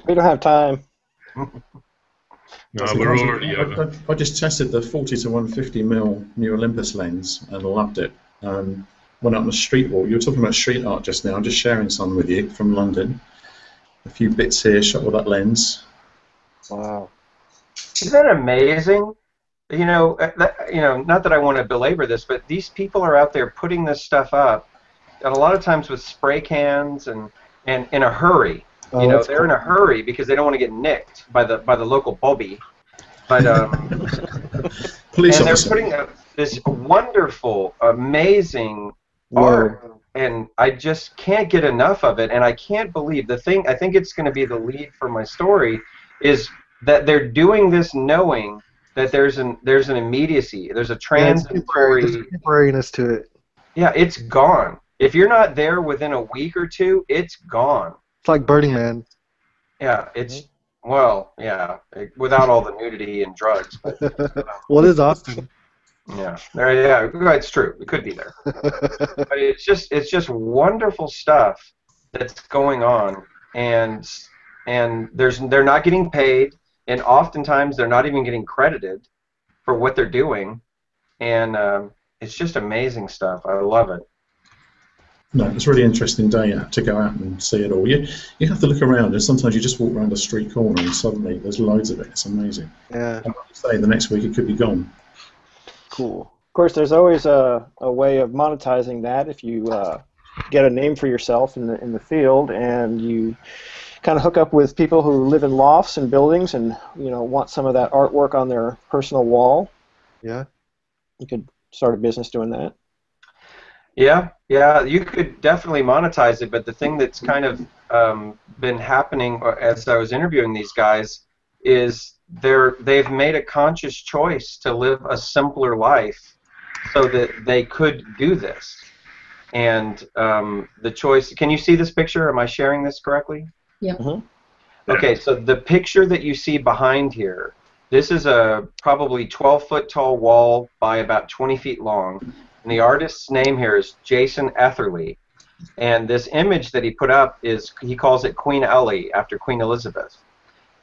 Speaker 5: We don't have time.
Speaker 1: No, we're already over.
Speaker 6: I just tested the 40 to 150 mil new Olympus lens and loved it. Went out on a street walk. You were talking about street art just now. I'm just sharing some with you from London. A few bits here shot with that lens.
Speaker 4: Wow.
Speaker 2: Isn't that amazing? You know, not that I want to belabor this, but these people are out there putting this stuff up, and a lot of times with spray cans and in a hurry.
Speaker 4: Oh,
Speaker 2: You know, they're in a hurry because they don't want to get nicked by the local bobby. But
Speaker 6: Police
Speaker 2: and they're
Speaker 6: officer.
Speaker 2: putting up this wonderful, amazing art, and I just can't get enough of it. And I can't believe the thing. I think it's going to be the lead for my story is that they're doing this knowing that there's an immediacy, there's a transitory,
Speaker 4: there's a temporariness to it.
Speaker 2: Yeah, it's gone. If you're not there within a week or two, it's gone.
Speaker 4: It's like Burning Man.
Speaker 2: Yeah, it's without all the nudity and drugs. But,
Speaker 4: Well, it is Austin.
Speaker 2: yeah, it's true. It could be there, but it's just wonderful stuff that's going on, and they're not getting paid, and oftentimes they're not even getting credited for what they're doing, and it's just amazing stuff. I love it.
Speaker 6: No, it's a really interesting day to go out and see it all. You have to look around, and sometimes you just walk around a street corner and suddenly there's loads of it. It's amazing.
Speaker 4: Yeah.
Speaker 6: And like you say, the next week it could be gone.
Speaker 5: Cool. Of course, there's always a way of monetizing that if you get a name for yourself in the field, and you kind of hook up with people who live in lofts and buildings, and want some of that artwork on their personal wall.
Speaker 4: Yeah.
Speaker 5: You could start a business doing that.
Speaker 2: Yeah, you could definitely monetize it, but the thing that's kind of been happening as I was interviewing these guys is they've made a conscious choice to live a simpler life so that they could do this. And the choice, can you see this picture? Am I sharing this correctly?
Speaker 3: Yeah.
Speaker 5: Mm-hmm.
Speaker 2: Okay, so the picture that you see behind here, this is a probably 12-foot tall wall by about 20 feet long. And the artist's name here is Jason Etherly, and this image that he put up he calls it Queen Ellie after Queen Elizabeth.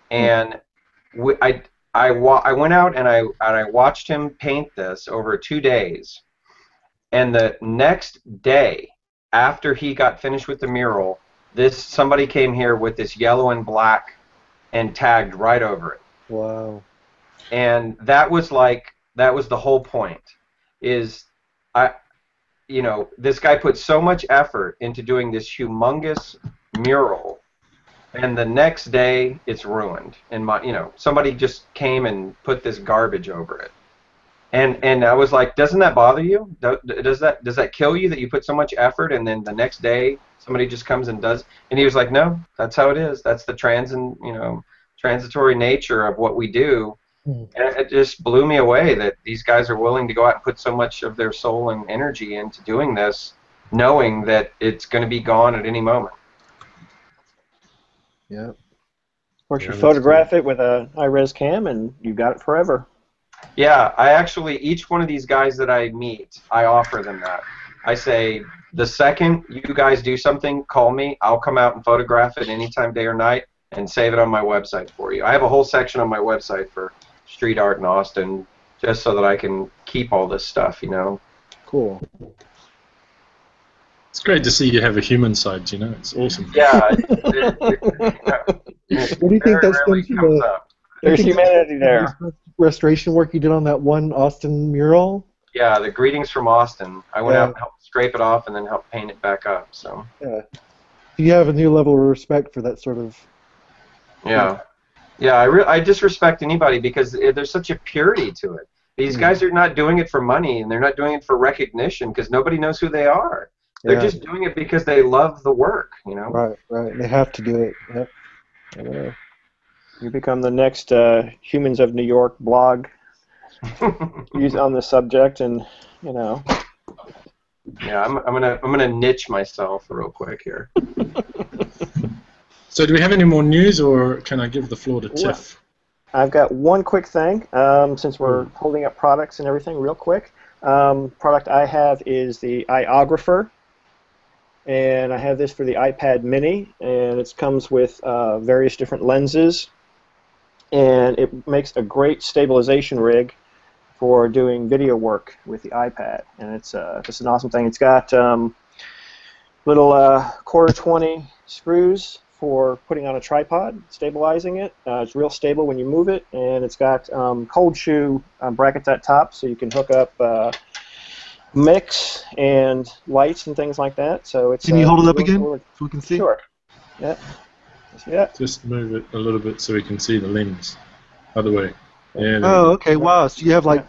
Speaker 2: And I went out and I watched him paint this over 2 days, and the next day after he got finished with the mural, somebody came here with this yellow and black and tagged right over it.
Speaker 4: Wow.
Speaker 2: And that was the whole point. This guy put so much effort into doing this humongous mural, and the next day it's ruined. And somebody just came and put this garbage over it. And I was like, doesn't that bother you? Does that kill you that you put so much effort and then the next day somebody just comes and does? And he was like, no, that's how it is. That's the transitory nature of what we do. And it just blew me away that these guys are willing to go out and put so much of their soul and energy into doing this, knowing that it's going to be gone at any moment.
Speaker 4: Yeah.
Speaker 5: Of course, you photograph it with a high-res cam, and you've got it forever.
Speaker 2: Yeah, each one of these guys that I meet, I offer them that. I say, the second you guys do something, call me. I'll come out and photograph it anytime, day or night, and save it on my website for you. I have a whole section on my website for street art in Austin, just so that I can keep all this stuff,
Speaker 5: Cool.
Speaker 1: It's great to see you have a human side, It's awesome.
Speaker 2: Yeah.
Speaker 4: What do you think that's going to
Speaker 5: There's humanity there.
Speaker 4: Restoration work you did on that one Austin mural?
Speaker 2: Yeah, the Greetings from Austin. I went out and helped scrape it off and then helped paint it back up. So.
Speaker 4: Yeah. You have a new level of respect for that sort of.
Speaker 2: Yeah. Yeah, I disrespect anybody because there's such a purity to it. These guys are not doing it for money, and they're not doing it for recognition because nobody knows who they are. They're
Speaker 4: Yeah.
Speaker 2: just doing it because they love the work, you know.
Speaker 4: Right, right. They have to do it. Yep.
Speaker 5: I don't know. You become the next Humans of New York blog use on the subject, and you know.
Speaker 2: Yeah, I'm gonna niche myself real quick here.
Speaker 1: So do we have any more news, or can I give the floor to Tiff?
Speaker 5: I've got one quick thing, since we're holding up products and everything real quick. Product I have is the iOgrapher, and I have this for the iPad mini, and it comes with various different lenses, and it makes a great stabilization rig for doing video work with the iPad, and it's just an awesome thing. It's got little quarter-20 screws for putting on a tripod, stabilizing it. It's real stable when you move it, and it's got cold shoe brackets at top, so you can hook up mix and lights and things like that. So it's.
Speaker 4: Can you hold it up
Speaker 5: really
Speaker 4: again
Speaker 5: cool.
Speaker 4: so we can see?
Speaker 5: Sure. Yeah. See that?
Speaker 1: Just move it a little bit so we can see the lens. Other way. Yeah,
Speaker 4: Oh, okay. Wow. So you have like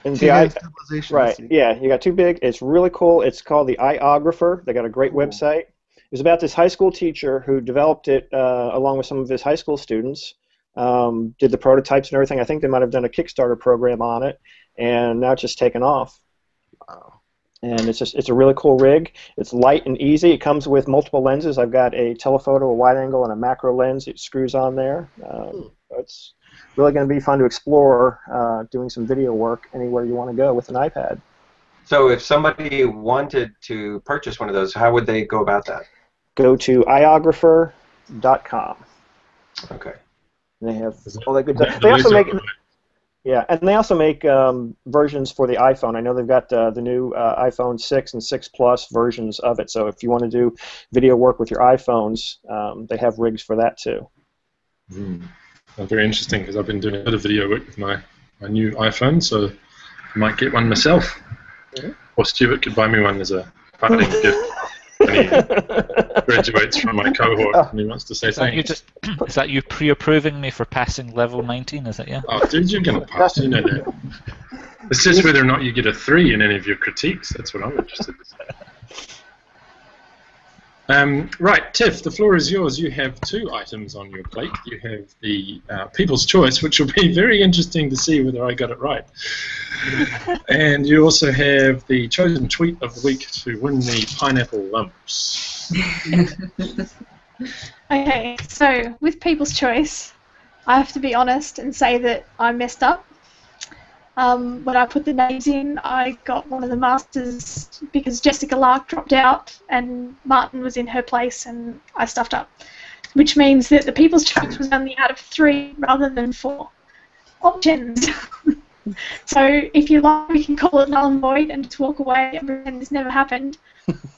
Speaker 5: And the
Speaker 4: two-hand stabilization.
Speaker 5: right. Yeah, you got two big. It's really cool. It's called the iOgrapher. They got a great website. It was about this high school teacher who developed it along with some of his high school students. Did the prototypes and everything. I think they might have done a Kickstarter program on it, and now it's just taken off.
Speaker 4: Wow.
Speaker 5: And it's a really cool rig. It's light and easy. It comes with multiple lenses. I've got a telephoto, a wide angle, and a macro lens. It screws on there. It's really going to be fun to explore doing some video work anywhere you want to go with an iPad.
Speaker 2: So if somebody wanted to purchase one of those, how would they go about that?
Speaker 5: Go to iOgrapher.com.
Speaker 2: Okay.
Speaker 5: And they have all that good stuff. They also make and they also make versions for the iPhone. I know they've got the new iPhone 6 and 6 Plus versions of it. So if you want to do video work with your iPhones, they have rigs for that too.
Speaker 1: Well, very interesting, because I've been doing a bit of video work with my new iPhone, so I might get one myself. Or Stuart could buy me one as a parting gift when he graduates from my cohort and he wants to say thanks.
Speaker 8: Is that you pre-approving me for passing level 19, is it, yeah?
Speaker 1: Oh, dude, you're going to pass, you know that. It's just whether or not you get a 3 in any of your critiques. That's what I'm interested in. Right, Tiff, the floor is yours. You have 2 items on your plate. You have the People's Choice, which will be very interesting to see whether I got it right. And you also have the chosen tweet of the week to win the pineapple lumps.
Speaker 7: Okay, so with People's Choice, I have to be honest and say that I messed up. When I put the names in, I got one of the masters because Jessica Lark dropped out and Martin was in her place, and I stuffed up. Which means that the People's Choice was only out of 3 rather than 4 options. So if you like, we can call it null and void and just walk away and pretend this never happened.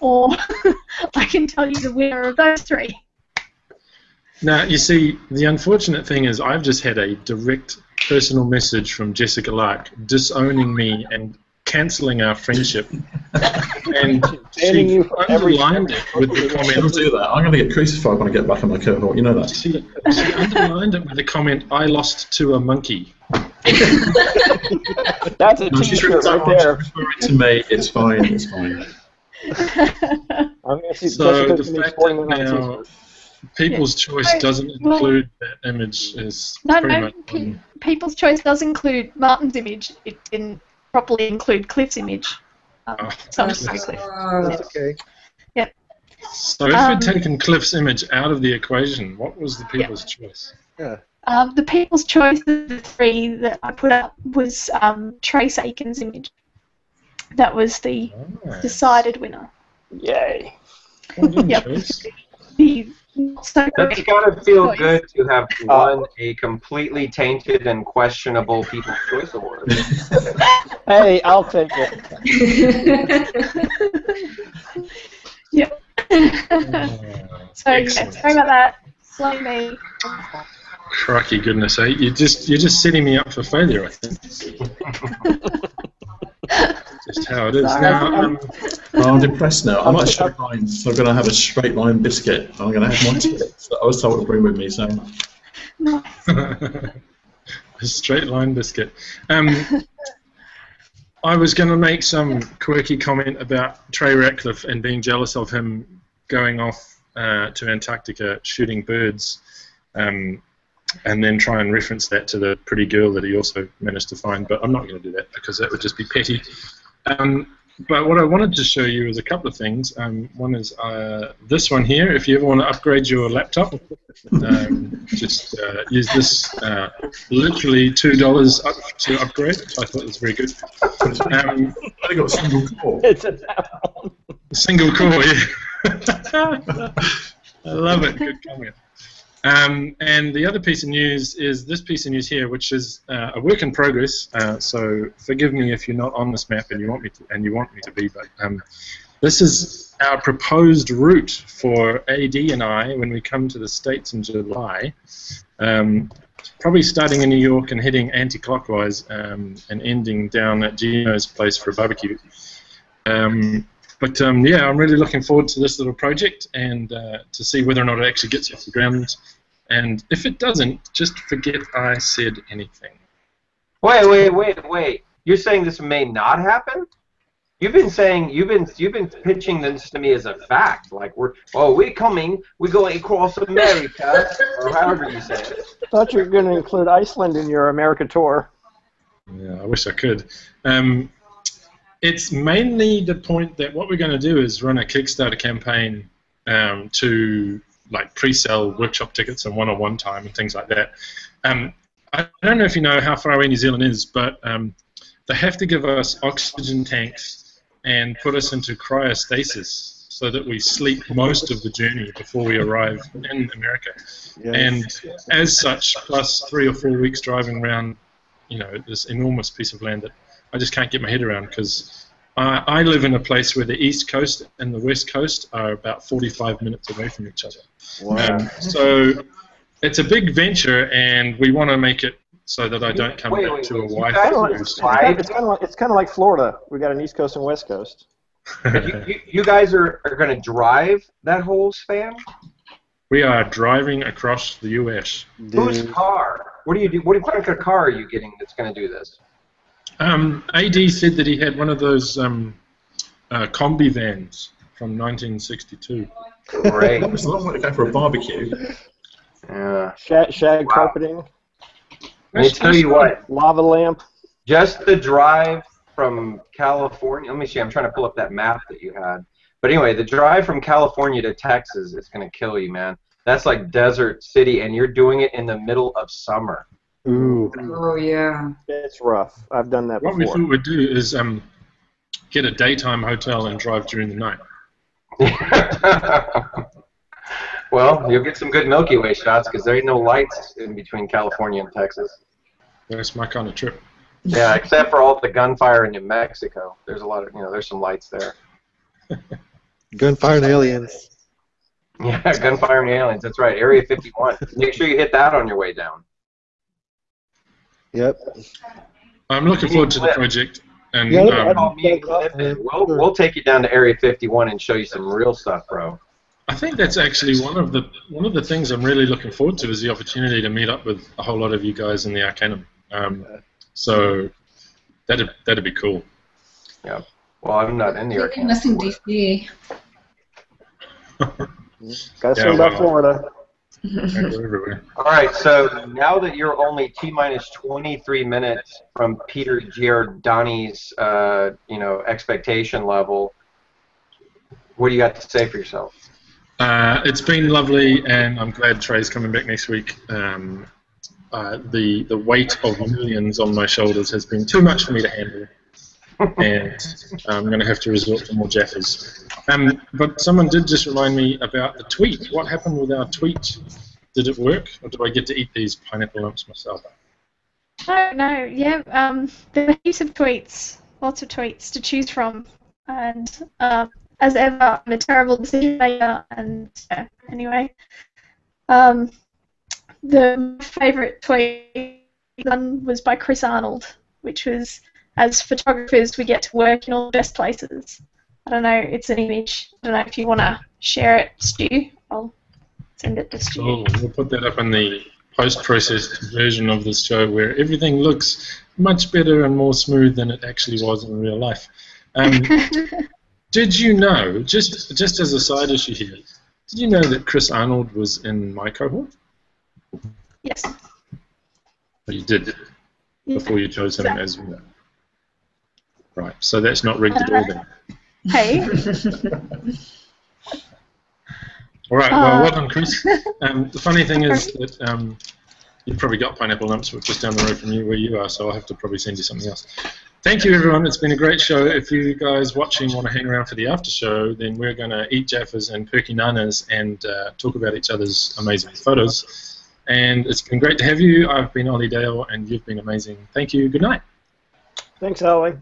Speaker 7: Or I can tell you the winner of those 3.
Speaker 1: Now, you see, the unfortunate thing is I've just had a direct personal message from Jessica Lark disowning me and cancelling our friendship. And she underlined it with the comment.
Speaker 6: Don't do that. I'm going to get crucified when I get back in my cohort. You know that.
Speaker 1: She underlined it with the comment, "I lost to a monkey."
Speaker 5: That's a T-shirt right there.
Speaker 6: To me, it's fine. It's fine.
Speaker 5: I'm going to see
Speaker 1: So
Speaker 5: Jessica's
Speaker 1: the
Speaker 5: gonna be
Speaker 1: fact
Speaker 5: sporting
Speaker 1: that
Speaker 5: one on a
Speaker 1: now
Speaker 5: T-shirt.
Speaker 1: People's Choice doesn't include that image is pretty much.
Speaker 7: People's Choice does include Martin's image. It didn't properly include Cliff's image. So I'm sorry, Cliff.
Speaker 4: That's okay.
Speaker 7: Yep.
Speaker 1: So if we'd taken Cliff's image out of the equation, what was the People's Choice?
Speaker 4: Yeah.
Speaker 7: The People's Choice of the 3 that I put up was Trey Aiken's image. That was the decided winner.
Speaker 5: Yay.
Speaker 7: Yep. The not so
Speaker 2: That's
Speaker 7: great
Speaker 2: got to feel
Speaker 7: choice.
Speaker 2: good to have won a completely tainted and questionable People's Choice Award.
Speaker 5: Hey, I'll take it.
Speaker 7: Yep. So yeah, sorry about that. Slay me.
Speaker 1: Crikey goodness, eh? You're just setting me up for failure, I think. Just how it is. Now,
Speaker 6: I'm depressed now. I'm at straight line, so I'm going to have a straight line biscuit. I'm going to have my tickets that I was told to bring with me. So.
Speaker 1: a straight line biscuit. I was going to make some quirky comment about Trey Ratcliff and being jealous of him going off to Antarctica shooting birds, and then try and reference that to the pretty girl that he also managed to find. But I'm not going to do that because that would just be petty. But what I wanted to show you is a couple of things. One is this one here. If you ever want to upgrade your laptop, just use this. Literally $2 up to upgrade. So I thought it was very good.
Speaker 6: I got a single core.
Speaker 5: It's a down.
Speaker 1: Single core, yeah. I love it. Good comment. And the other piece of news is this piece of news here, which is a work in progress. So forgive me if you're not on this map and you want me to be. But this is our proposed route for AD and I when we come to the States in July. Probably starting in New York and heading anti-clockwise and ending down at Gino's place for a barbecue. But yeah, I'm really looking forward to this little project and to see whether or not it actually gets off the ground. And if it doesn't, just forget I said anything.
Speaker 2: Wait. You're saying this may not happen? You've been pitching this to me as a fact. Like we're coming, we're going across America, or however you say it.
Speaker 5: I thought you were going to include Iceland in your America tour.
Speaker 1: Yeah, I wish I could. It's mainly the point that what we're going to do is run a Kickstarter campaign to like pre-sell workshop tickets and one-on-one time and things like that. I don't know if you know how far away New Zealand is, but they have to give us oxygen tanks and put us into cryostasis so that we sleep most of the journey before we arrive in America. Yes. And as such, plus 3 or 4 weeks driving around, this enormous piece of land that I just can't get my head around because I live in a place where the East Coast and the West Coast are about 45 minutes away from each other.
Speaker 4: Wow.
Speaker 1: So it's a big venture, and we want to make it so that I don't come back to a wife.
Speaker 5: It's kind of like Florida. We got an East Coast and West Coast.
Speaker 2: you guys are going to drive that whole span?
Speaker 1: We are driving across the U.S.
Speaker 2: Whose car? What do you do? What kind of car are you getting that's going to do this?
Speaker 1: AD said that he had one of those combi vans from 1962.
Speaker 2: Great.
Speaker 6: That was a long way to go for a barbecue.
Speaker 2: Yeah.
Speaker 5: Shag carpeting.
Speaker 2: Let me tell you what.
Speaker 5: Lava lamp.
Speaker 2: Just the drive from California. Let me see. I'm trying to pull up that map that you had. But anyway, the drive from California to Texas is going to kill you, man. That's like desert city, and you're doing it in the middle of summer.
Speaker 5: Ooh.
Speaker 3: Oh, yeah.
Speaker 5: It's rough. I've done that
Speaker 1: before. What we thought we'd do is get a daytime hotel and drive during the night.
Speaker 2: Well, you'll get some good Milky Way shots because there ain't no lights in between California and Texas.
Speaker 1: That's my kind of trip.
Speaker 2: Yeah, except for all the gunfire in New Mexico. There's a lot of, there's some lights there.
Speaker 4: Gunfire and aliens.
Speaker 2: Yeah, gunfire and aliens. That's right. Area 51. Make sure you hit that on your way down.
Speaker 4: Yep.
Speaker 1: I'm looking forward to the project. And
Speaker 2: we'll take you down to Area 51 and show you some real stuff, bro.
Speaker 1: I think that's actually one of the things I'm really looking forward to is the opportunity to meet up with a whole lot of you guys in the Arcanum. So that'd be cool.
Speaker 2: Yeah. Well, I'm not in the Arcanum.
Speaker 3: Missing DC.
Speaker 5: Gotta say about Florida.
Speaker 1: Everywhere.
Speaker 2: All right, so now that you're only T-minus 23 minutes from Peter Giordani's, expectation level, what do you got to say for yourself?
Speaker 1: It's been lovely, and I'm glad Trey's coming back next week. The weight of millions on my shoulders has been too much for me to handle, and I'm going to have to resort to more jaffers. But someone did just remind me about the tweet. What happened with our tweet? Did it work, or do I get to eat these pineapple lumps myself?
Speaker 7: No, yeah. There were heaps of tweets, lots of tweets to choose from, and as ever, I'm a terrible decision maker. And anyway, the favourite tweet was by Chris Arnold, which was, "As photographers, we get to work in all the best places." I don't know. It's an image. I don't know if you want to share it, Stu. I'll send it to Stu.
Speaker 1: Oh, we'll put that up in the post-processed version of this show where everything looks much better and more smooth than it actually was in real life. Did you know, just as a side issue here, did you know that Chris Arnold was in my cohort?
Speaker 7: Yes.
Speaker 1: Oh, you did, before you chose him as winner. Right, so that's not rigged at all then.
Speaker 7: Hey.
Speaker 1: All right, well, well done, Chris. The funny thing is that you've probably got pineapple lumps just down the road from you where you are, so I'll have to probably send you something else. Thank you, everyone. It's been a great show. If you guys watching want to hang around for the after show, then we're going to eat Jaffas and perky nanas and talk about each other's amazing photos. And it's been great to have you. I've been Ollie Dale, and you've been amazing. Thank you. Good night.
Speaker 5: Thanks, Ollie.